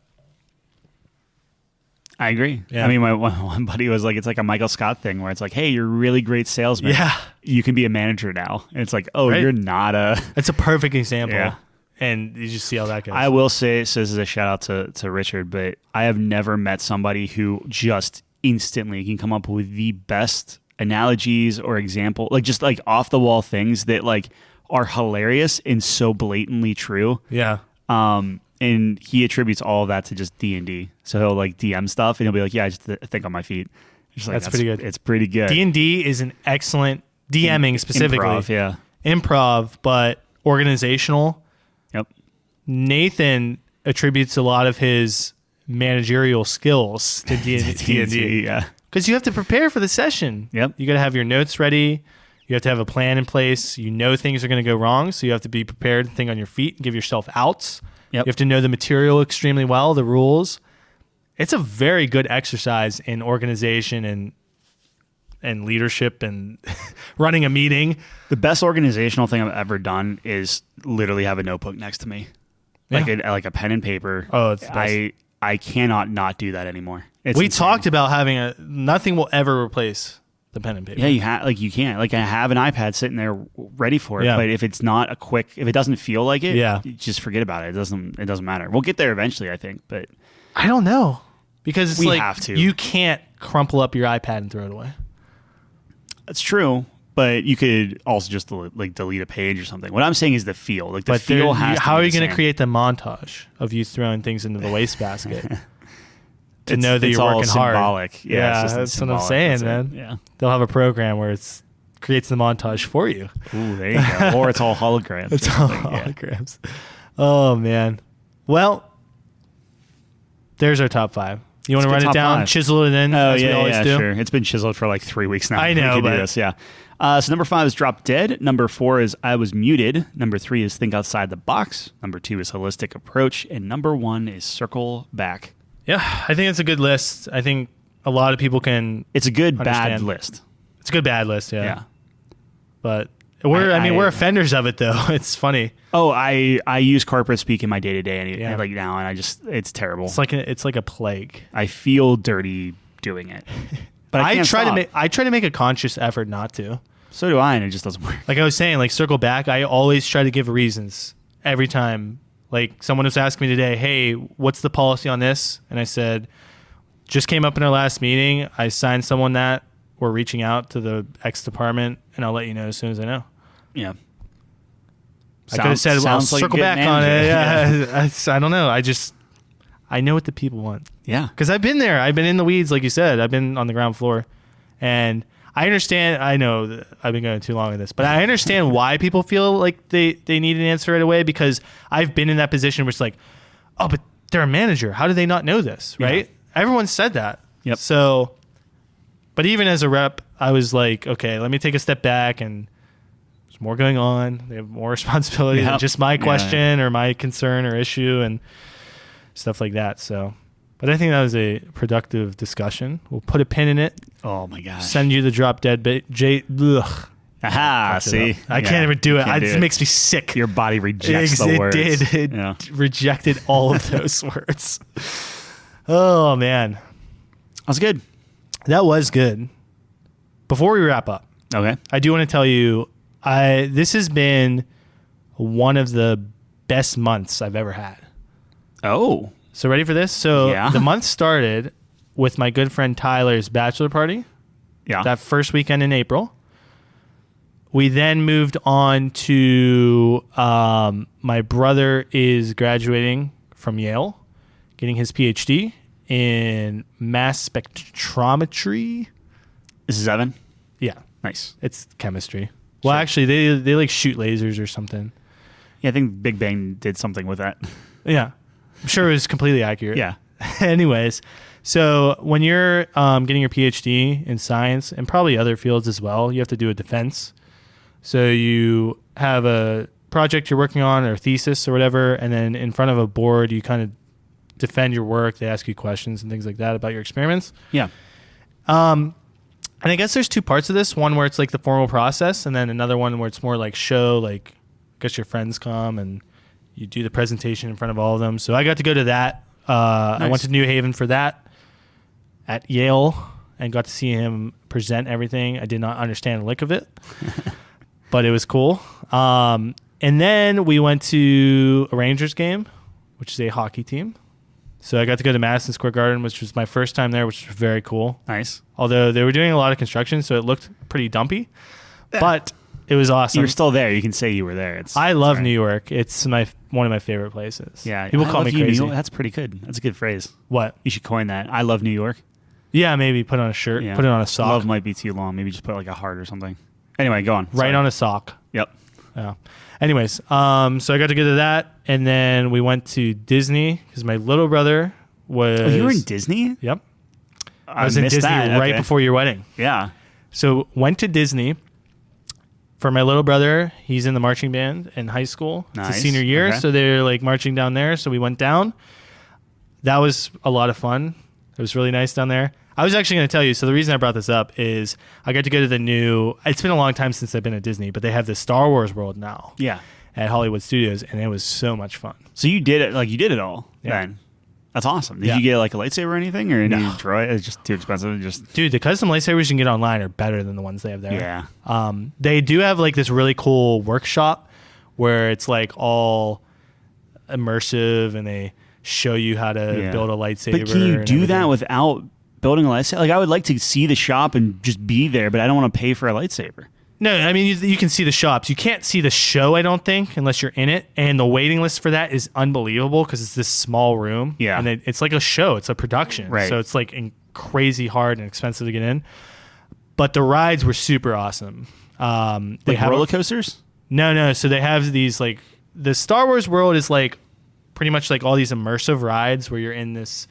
I agree. Yeah. I mean, my one buddy was like, it's like a Michael Scott thing where it's like, hey, you're a really great salesman. Yeah. You can be a manager now. And it's like, oh, Right. you're not a... It's a perfect example. Yeah. And you just see how that goes. I will say, so this is a shout out to Richard, but I have never met somebody who just instantly can come up with the best analogies or example, like just like off the wall things that like are hilarious and so blatantly true. Yeah. And he attributes all of that to just D&D. So he'll like DM stuff and he'll be like, yeah, I just think on my feet. Just like, That's pretty good. It's pretty good. D&D is an excellent DMing specifically. Improv, yeah. Improv, but organizational. Yep. Nathan attributes a lot of his managerial skills to D&D. Yeah. Because you have to prepare for the session. Yep. You got to have your notes ready. You have to have a plan in place. You know things are going to go wrong, so you have to be prepared to think on your feet and give yourself outs. Yep. You have to know the material extremely well, the rules. It's a very good exercise in organization and leadership and running a meeting. The best organizational thing I've ever done is literally have a notebook next to me. Yeah. Like a pen and paper. Oh, it's the best. I cannot not do that anymore. We insane. talked about having nothing will ever replace the pen and paper. Yeah, you can't. Like I have an iPad sitting there ready for it, Yeah. but if it's not if it doesn't feel like it, Yeah. you just forget about it. It doesn't matter. We'll get there eventually, I think, but I don't know. Because it's We like have to. you can't crumple up your iPad and throw it away. that's true. But you could also just like delete a page or something. What I'm saying is the feel. Like the But feel has to how be are you the going to same. create the montage of you throwing things into the wastebasket to It's- know that it's you're all working hard? symbolic. Yeah, it's just that's what I'm symbolic. saying, That's it. man. Yeah. They'll have a program where it creates the montage for you. Ooh, there you go. Or it's all holograms. It's or all something. Yeah. holograms. Oh man. Well, there's our top 5. You want to run it top down, 5. chisel it in, Oh as we always do? sure. It's been chiseled for like 3 weeks now. I know, we can but- do this. Yeah. So number 5 is Drop Dead. Number 4 is I Was Muted. Number 3 is Think Outside the Box. Number 2 is Holistic Approach, and number 1 is Circle Back. Yeah, I think it's a good list. I think a lot of people can. It's a good bad Understand. list. It's a good bad list, yeah. Yeah. But we're I- we're offenders of it though. It's funny. Oh, I use corporate speak in my day to day Yeah. like now, and it's terrible. It's like a plague. I feel dirty doing it, but I can't stop. I try to make a conscious effort not to. So do I, and it just doesn't work. Like I was saying, like circle back. I always try to give reasons every time. Like someone was asking me today, "Hey, what's the policy on this?" And I said, "Just came up in our last meeting. I signed someone that we're reaching out to the X department, and I'll let you know as soon as I know." Yeah. I could have said, "I'll sounds like a circle good back on it." manager. Yeah, I don't know. I know what the people want. Yeah. Because I've been there. I've been in the weeds, like you said. I've been on the ground floor. And I understand. I know that I've been going too long on this, but I understand why people feel like they need an answer right away, because I've been in that position where it's like, oh, but they're a manager. How do they not know this, right? Yeah. Everyone said that. Yep. So, but even as a rep, I was like, okay, let me take a step back, and there's more going on. They have more responsibility than Yep. just my Yeah. question or my concern or issue and stuff like that. So, but I think that was a productive discussion. We'll put a pin in it. Oh my gosh. Send you the drop dead ugh. Aha. Fucked it See, up. I can't even do it. Can't It makes me sick. Your body rejects the It words. did. It Yeah. rejected all of those words. Oh man, That was good. that was good. Before we wrap up, Okay. I do want to tell you, this has been one of the best months I've ever had. Oh. So ready for this? So Yeah. the month started with my good friend Tyler's bachelor party. Yeah. That first weekend in April. We then moved on to my brother is graduating from Yale, getting his PhD in mass spectrometry. This is Evan. Yeah, Nice. it's chemistry. Well, Sure. actually, they like shoot lasers or something. Yeah, I think Big Bang did something with that. Yeah, I'm sure it was completely accurate. Yeah. Anyways, so when you're getting your PhD in science and probably other fields as well, you have to do a defense. So you have a project you're working on or thesis or whatever, and then in front of a board, you kind of defend your work. They ask you questions and things like that about your experiments. Yeah. And I guess there's two parts of this. One where it's like the formal process, and then another one where it's more like show, like I guess your friends come and you do the presentation in front of all of them. So I got to go to that. I Nice. went to New Haven for that. at Yale and got to see him present everything. I did not understand a lick of it, but it was cool. And then we went to a Rangers game, which is a hockey team. So I got to go to Madison Square Garden, which was my first time there, which was very cool. Nice. Although they were doing a lot of construction, so it looked pretty dumpy, but it was awesome. You're still there. You can say you were there. I love New York. It's one of my favorite places. Yeah. People call me crazy. That's pretty good. That's a good phrase. What? You should coin that. I love New York. Yeah, maybe put on a shirt, put it on a sock. Love might be too long. Maybe just put like a heart or something. Anyway, go on. Right on a sock. Yep. Yeah. Anyways, so I got to go to that, and then we went to Disney because my little brother was. Oh, you were in Disney? Yep. I was in Disney right before your wedding. Yeah. So went to Disney for my little brother. He's in the marching band in high school. Nice. It's his senior year, so they're like marching down there. So we went down. That was a lot of fun. It was really nice down there. I was actually going to tell you, so the reason I brought this up is I got to go to the new, it's been a long time since I've been at Disney, but they have the Star Wars world now. Yeah. At Hollywood Studios, and it was so much fun. So you did it, you did it all then. That's awesome. Did you get like a lightsaber or anything? Or any droid? It's just too expensive. Dude, the custom lightsabers you can get online are better than the ones they have there. Yeah. They do have like this really cool workshop where it's like all immersive and they show you how to build a lightsaber. But can you do that without building a lightsaber? Like, I would like to see the shop and just be there, but I don't want to pay for a lightsaber. No, I mean, you can see the shops. You can't see the show, I don't think, unless you're in it. And the waiting list for that is unbelievable because it's this small room. Yeah. And it's like a show. It's a production. Right. So it's like crazy hard and expensive to get in. But the rides were super awesome. They have roller coasters? No. So they have these, like, the Star Wars world is like pretty much like all these immersive rides where you're in this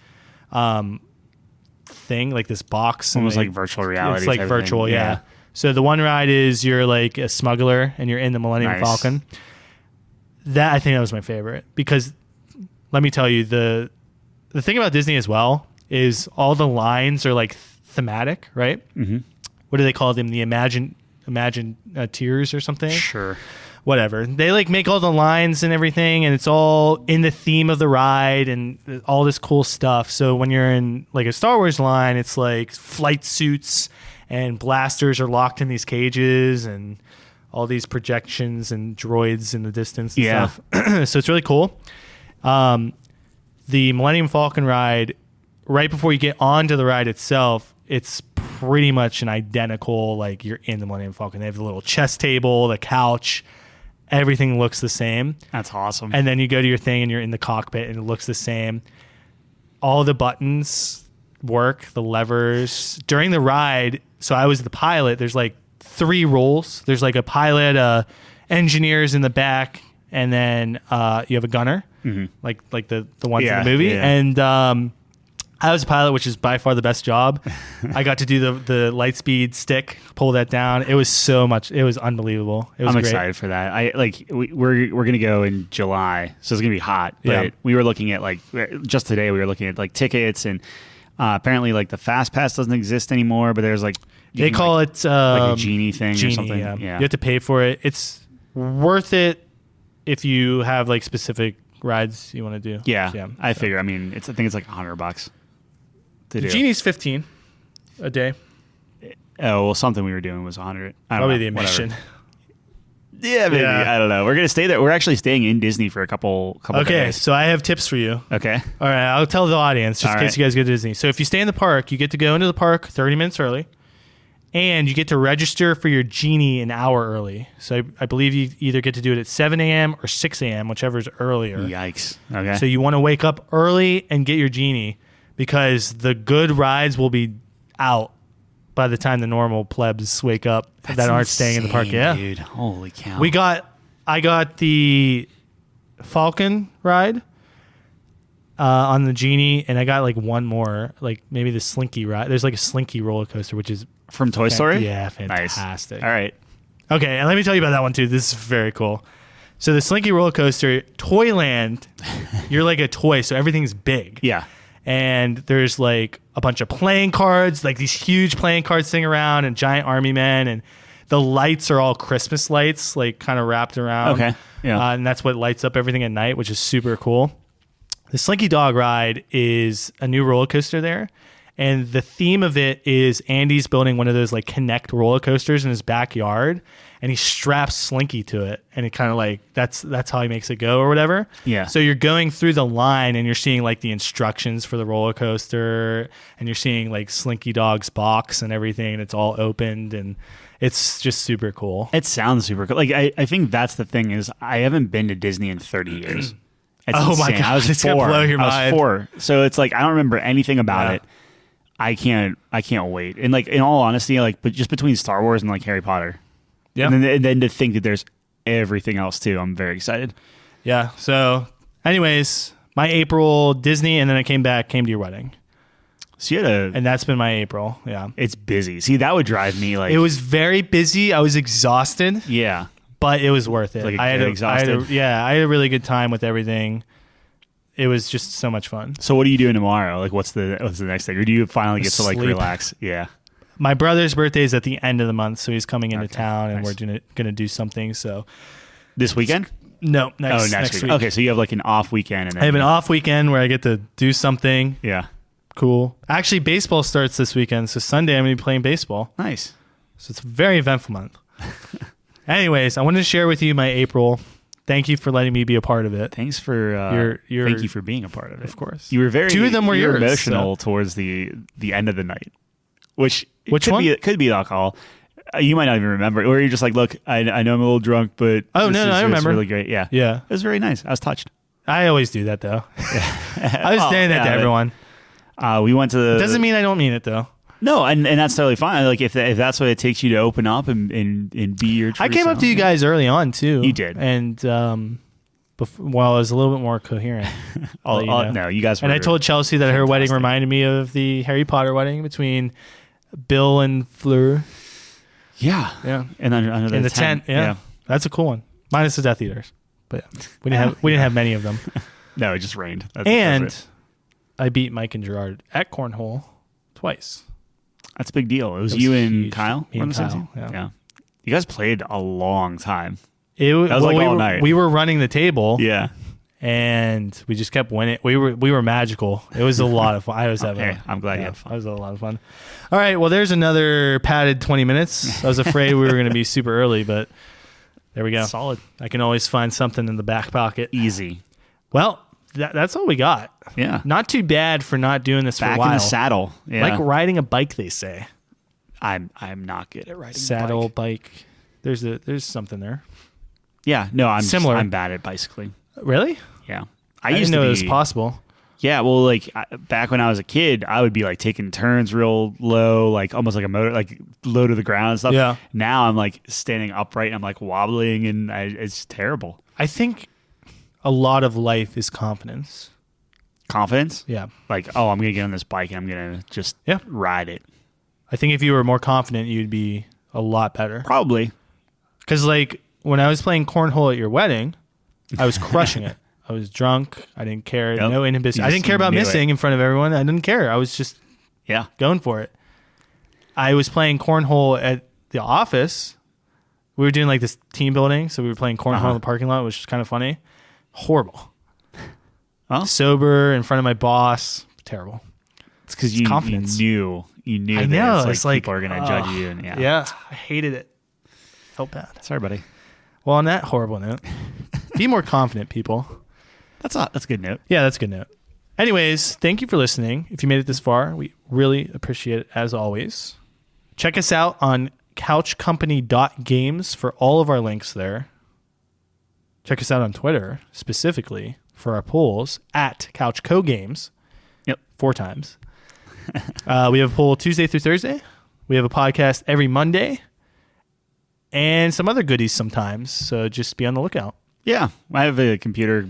thing, like this box. Almost like virtual reality. It's like virtual, yeah. So the one ride is you're like a smuggler and you're in the Millennium Falcon. I think that was my favorite because let me tell you, the thing about Disney as well is all the lines are like thematic, right? Mm-hmm. What do they call them? The Imagine Tears or something? Sure. Whatever. They like make all the lines and everything and it's all in the theme of the ride and all this cool stuff. So when you're in like a Star Wars line, it's like flight suits and blasters are locked in these cages and all these projections and droids in the distance and stuff. So it's really cool. The Millennium Falcon ride, right before you get onto the ride itself, it's pretty much an identical, like you're in the Millennium Falcon. They have the little chess table, the couch, everything looks the same. That's awesome. And then you go to your thing and you're in the cockpit and it looks the same. All the buttons work, the levers. During the ride, so I was the pilot, there's like 3 roles. There's like a pilot, engineers in the back, and then you have a gunner, like the ones in the movie. Yeah. And I was a pilot, which is by far the best job. I got to do the light speed stick, pull that down. It was so much. It was unbelievable. It was I'm great. excited for that. We're gonna go in July, so it's gonna be hot. But we were looking at just today. We were looking at tickets, and apparently the fast pass doesn't exist anymore. But there's they call it like a genie thing or something. Yeah. You have to pay for it. It's worth it if you have specific rides you want to do. Yeah, I figure. I mean, I think it's like $100. The genie's $15 a day. Oh well, something we were doing was 100. Probably the admission. Yeah, maybe. Yeah. I don't know. We're gonna stay there. We're actually staying in Disney for a couple days. Okay, so I have tips for you. Okay. All right, I'll tell the audience just in case you guys go to Disney. So if you stay in the park, you get to go into the park 30 minutes early, and you get to register for your genie an hour early. So I believe you either get to do it at 7 a.m. or 6 a.m., whichever is earlier. Yikes. Okay. So you want to wake up early and get your genie because the good rides will be out by the time the normal plebs wake up that aren't staying in the park. Yeah, dude. Holy cow. I got the Falcon ride on the genie, and I got one more, maybe the Slinky ride. There's a Slinky roller coaster, which is from Toy Story. Yeah, fantastic. Nice. All right. Okay, and let me tell you about that one too. This is very cool. So the Slinky roller coaster, Toyland, you're like a toy, so everything's big. Yeah. And there's a bunch of playing cards, these huge playing cards sitting around, and giant army men, and the lights are all Christmas lights, kind of wrapped around. Okay. Yeah. And that's what lights up everything at night, which is super cool. The Slinky Dog ride is a new roller coaster there, And the theme of it is Andy's building one of those like Connect roller coasters in his backyard, and he straps Slinky to it, and it kind of like that's how he makes it go or whatever. Yeah. So you're going through the line and you're seeing like the instructions for the roller coaster, and you're seeing like Slinky Dog's box and everything, and it's all opened, and it's just super cool. It sounds super cool. Like I think that's the thing is I haven't been to Disney in 30 years. It's Oh my insane. God, I was it's 4. gonna blow your I mind. was 4. So it's like I don't remember anything about Yeah. it. I can't wait. And like in all honesty, like but just between Star Wars and like Harry Potter. Yeah. And then to think that there's everything else too, I'm very excited. Yeah. So anyways, my April Disney, and then I came to your wedding. So you had And that's been my April. Yeah. it's busy. See, that would drive me like It was very busy. I was exhausted, yeah. but it was worth it. Like I had exhausted. I had a really good time with everything. It was just so much fun. So what are you doing tomorrow? Like what's the next thing? Or do you finally get to like Sleep. relax? Yeah. My brother's birthday is at the end of the month, so he's coming into Okay, town, and nice. we're gonna do something. So This weekend? no, next next week. Okay, so you have like an off weekend and then I have an off weekend where I get to do something Yeah. cool. Actually, baseball starts this weekend, so Sunday I'm gonna be playing baseball. Nice. So it's a very eventful month. Anyways, I wanted to share with you my April. Thank you for letting me be a part of it. Thanks for thank you for being a part of it. Of course. You were very 2 of them were you yours, emotional towards the end of the night. Which Which one? Could be alcohol. You might not even remember. Or you're just like, look, I know I'm a little drunk, but Oh, this no, I is remember. really great. Yeah. Yeah. It was very nice. I was touched. I always do that though. I was saying that to everyone. We went to the Doesn't mean I don't mean it though. No, and that's totally fine. Like if that's what it takes you to open up and be your true I came up self. to you guys early on too. You did. And well, I was a little bit more coherent. I'll let you know. No, you guys were And I told Chelsea that her wedding fantastic. reminded me of the Harry Potter wedding between Bill and Fleur. Yeah. Yeah. And under In the tent. Yeah. That's a cool one. Minus the Death Eaters. But yeah, we didn't have many of them. No, it just rained. And That's I beat Mike and Gerard at cornhole twice. a big deal. It was It was you and huge. Kyle. Me were on and the same Kyle, team? yeah. You guys played a long time. That was like all night. We were running the table. Yeah. And we just kept winning. We were magical. It was a lot of fun. I was having. Hey, I'm glad you had fun. It was a lot of fun. All right. Well, there's another padded 20 minutes. I was afraid we were going to be super early, but there we go. Solid. I can always find something in the back pocket. Easy. Well, that's all we got. Yeah. Not too bad for not doing this Back for a while. in the saddle. Yeah. Like riding a bike, they say. I'm not good at riding Saddle, a bike. bike. There's something there. Yeah. No, Similar. I'm bad at bicycling. Really? Yeah. I didn't know it was possible. Yeah, well, like back when I was a kid, I would be like taking turns real low, like almost like a motor, like low to the ground and stuff. Yeah. Now I'm like standing upright and I'm like wobbling and it's terrible. I think a lot of life is confidence. Confidence? Yeah. Like, oh, I'm going to get on this bike and I'm going to just ride it. I think if you were more confident, you'd be a lot better. Probably. Because, like, when I was playing cornhole at your wedding, I was crushing it. I was drunk. I didn't care. Yep. No inhibition. I You didn't care about knew missing in front of everyone. I didn't care. I was just Yeah. going for it. I was playing cornhole at the office. We were doing, like, this team building, so we were playing cornhole in the parking lot, which was kind of funny. Horrible. Well, Sober in front of my boss. Terrible. it's because you confidence. knew I that know. it's It's like people are going to judge you. And Yeah, I hated it. Felt bad. Sorry, buddy. Well, on that horrible note, be more confident, people. That's a good note. Yeah, that's a good note. Anyways, thank you for listening. If you made it this far, we really appreciate it as always. Check us out on couchcompany.games for all of our links there. Check us out on Twitter, specifically for our polls at CouchCoGames. Yep. 4 times. We have a poll Tuesday through Thursday. We have a podcast every Monday. And some other goodies sometimes. So just be on the lookout. Yeah. I have a computer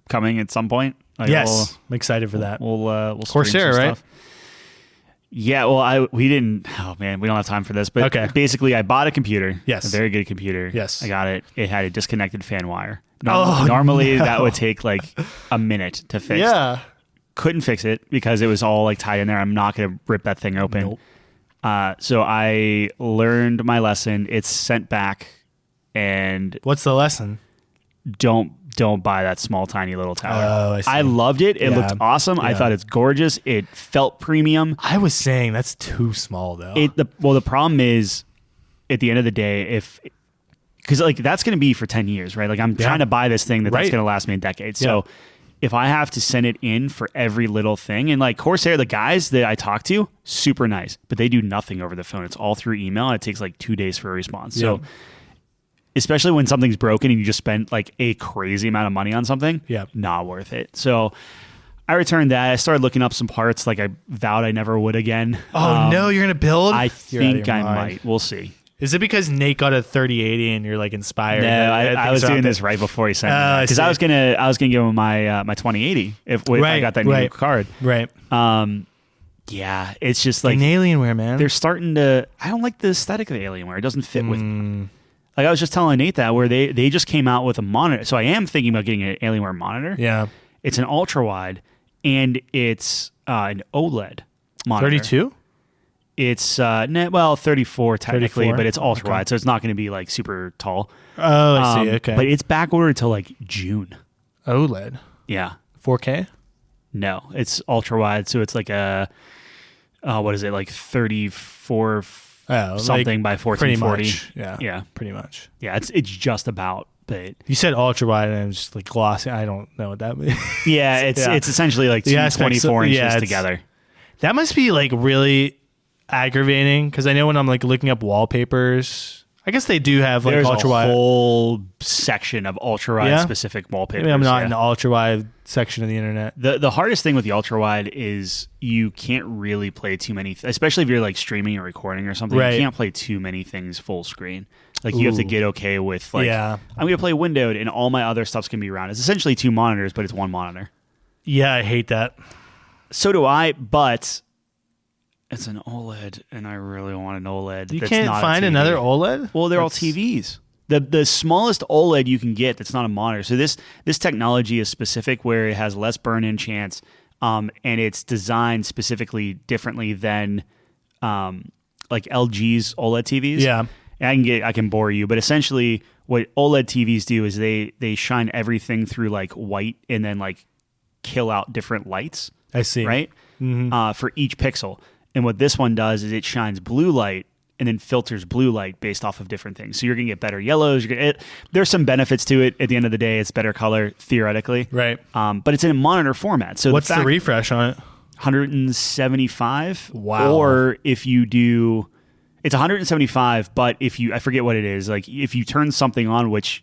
coming at some point. Like, Yes. I'm excited for that. We'll stream Coursera, some right? stuff. Yeah, well, we didn't. Oh man, we don't have time for this. But Okay. basically, I bought a computer. Yes. A very good computer. Yes. I got it. It had a disconnected fan wire. Oh, Normally, no. that would take like a minute to fix. Yeah. Couldn't fix it because it was all like tied in there. I'm not going to rip that thing open. Nope. So I learned my lesson. It's sent back, and What's the lesson? don't don't buy that small, tiny little tower. Oh, I see. I loved it. It looked awesome. I thought it's gorgeous. It felt premium. I was saying that's too small though. The problem is, at the end of the day, because like that's going to be for 10 years, right? Like I'm trying to buy this thing that's going to last me a decade. So if I have to send it in for every little thing, and like Corsair, the guys that I talk to, super nice, but they do nothing over the phone. It's all through email, and it takes like 2 days for a response. So especially when something's broken and you just spent like a crazy amount of money on something, not worth it. So I returned that. I started looking up some parts like I vowed I never would again. Oh no, you're going to build? I think I might. We'll see. Is it because Nate got a 3080 and you're like inspired? No, I was doing this right before he sent me because I was gonna give him my 2080 if I got that new card. Right. Yeah, it's just like an Alienware, man. They're starting to. I don't like the aesthetic of the Alienware. It doesn't fit with. Like I was just telling Nate that where they just came out with a monitor. So I am thinking about getting an Alienware monitor. Yeah. It's an ultra wide and it's an OLED monitor. 32. It's 34 technically, 34? but it's ultra wide, so it's not going to be like super tall. Oh, I see. Okay, but it's back ordered until like June. OLED. Yeah. 4K. No, it's ultra wide, so it's like a what is it, like 34 something by 1440. Yeah, pretty much. Yeah, it's just about. But you said ultra wide, and I'm just like glossy. I don't know what that means. Yeah, it's essentially like 24 inches together. That must be like really aggravating because I know when I'm like looking up wallpapers, I guess they do have like there's ultra wide. There's a whole section of ultra wide specific wallpapers. Maybe I'm not in the ultra wide section of the internet. The hardest thing with the ultra wide is you can't really play too many, especially if you're like streaming or recording or something. Right. You can't play too many things full screen. Like you have to get okay with like I'm going to play windowed and all my other stuff's going to be around. It's essentially 2 monitors, but it's 1 monitor. Yeah, I hate that. So do I, but it's an OLED, and I really want an OLED. You can't find another OLED? Well, they're all TVs. The smallest OLED you can get that's not a monitor. So this technology is specific where it has less burn-in chance, and it's designed specifically differently than like LG's OLED TVs. Yeah. And I can bore you, but essentially what OLED TVs do is they shine everything through like white and then like kill out different lights. I see. Right? Mm-hmm. For each pixel. And what this one does is it shines blue light and then filters blue light based off of different things. So you're going to get better yellows. There's some benefits to it. At the end of the day, it's better color theoretically. Right. But it's in a monitor format. So what's the refresh on it? 175. Wow. Or if you do, it's 175. But I forget what it is. Like if you turn something on, which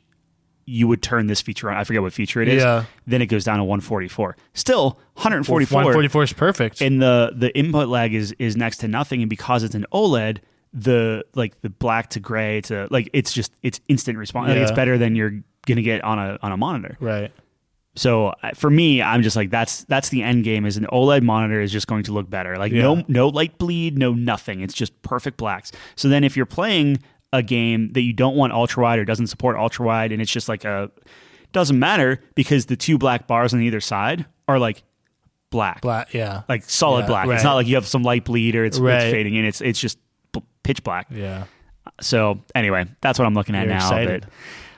you would turn this feature on. I forget what feature it is. Yeah. Then it goes down to 144. Still 144. 144 is perfect. And the input lag is next to nothing. And because it's an OLED, the black to gray to like it's instant response. Like, it's better than you're gonna get on a monitor. Right. So for me, I'm just like that's the end game. Is an OLED monitor is just going to look better. Like no light bleed, no nothing. It's just perfect blacks. So then if you're playing a game that you don't want ultra wide or doesn't support ultra wide, and it's just like doesn't matter because the 2 black bars on either side are like black, like solid black. Right. It's not like you have some light bleed or it's fading in. It's just pitch black. Yeah. So anyway, that's what I'm looking at now. Excited. But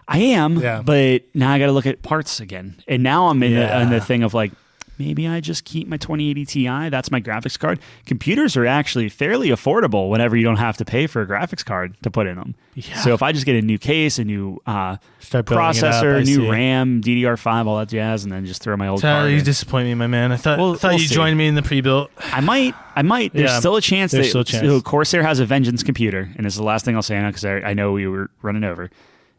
I am, but now I got to look at parts again, and now I'm in the thing of like, maybe I just keep my 2080 Ti. That's my graphics card. Computers are actually fairly affordable whenever you don't have to pay for a graphics card to put in them. Yeah. So if I just get a new case, a new processor, a new RAM, DDR5, all that jazz, and then just throw my old card in. You disappoint me, my man. I thought you joined me in the pre-built. I might. There's still a chance. So Corsair has a Vengeance computer, and this is the last thing I'll say on it because I know we were running over.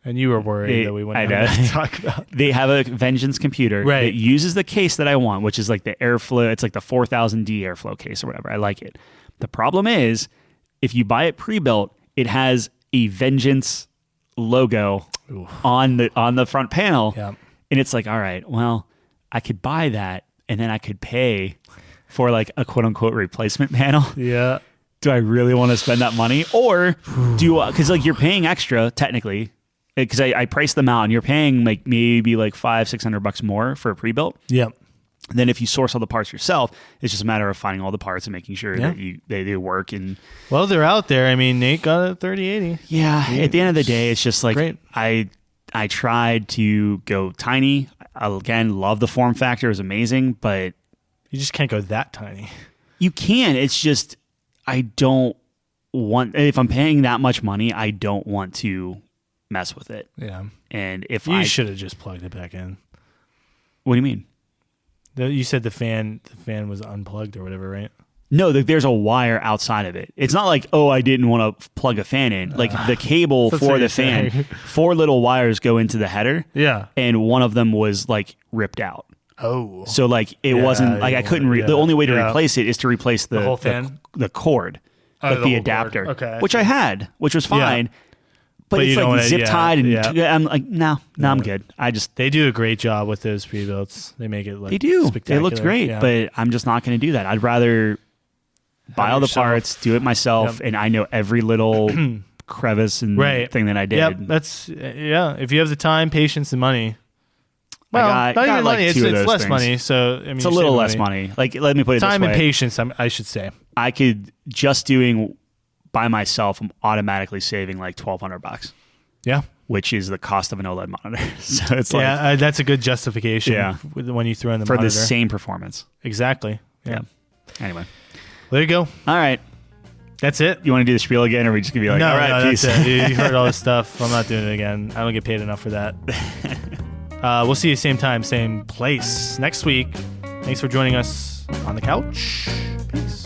And you were worried that we wouldn't have to talk about. They have a Vengeance computer that uses the case that I want, which is like the airflow. It's like the 4000D airflow case or whatever. I like it. The problem is, if you buy it pre-built, it has a Vengeance logo on the front panel, and it's like, all right, well, I could buy that, and then I could pay for like a quote unquote replacement panel. Yeah. Do I really want to spend that money, or because like you're paying extra technically? Because I priced them out, and you're paying like maybe like $500-$600 more for a pre-built. Yep. Then if you source all the parts yourself, it's just a matter of finding all the parts and making sure that they work. And well, they're out there. I mean, Nate got a 3080. Yeah. At the end of the day, it's just like I tried to go tiny. Again, love the form factor. It was amazing, but You just can't go that tiny. you can. It's just, I don't want, if I'm paying that much money, I don't want to mess with it. Yeah. And if You should have just plugged it back in. What do you mean? You said the fan was unplugged or whatever, right? No, there's a wire outside of it. It's not like, oh, I didn't want to plug a fan in. Like the cable That's for what the you're fan, saying. 4 little wires go into the header. Yeah. And one of them was like ripped out. Oh. So like it wasn't like I couldn't. The only way to replace it is to replace the whole fan, the cord, like the the whole adapter, cord. Okay, which I had, which was fine. But it's you don't like wanna- zip tied, and I'm like, no, I'm good. They do a great job with those pre-builts. They make it look They do. It spectacular. looks great, but I'm just not going to do that. I'd rather buy all the parts, do it myself, and I know every little crevice and thing that I did. Yep, that's if you have the time, patience, and money. Well, not even like money. It's 2 of those less things. money. So I mean, It's a little less money. Like, let me put it time this way. and patience. I should say. I could just doing by myself. I'm automatically saving like $1,200. Yeah. Which is the cost of an OLED monitor. So it's like that's a good justification. Yeah. When you throw in the for monitor. the same performance. Exactly. Yeah. Anyway, there you go. All right. That's it. You want to do the spiel again, or are we just gonna be like, all right, peace? That's it. You heard all this stuff. I'm not doing it again. I don't get paid enough for that. We'll see you same time, same place next week. Thanks for joining us on the couch. Peace.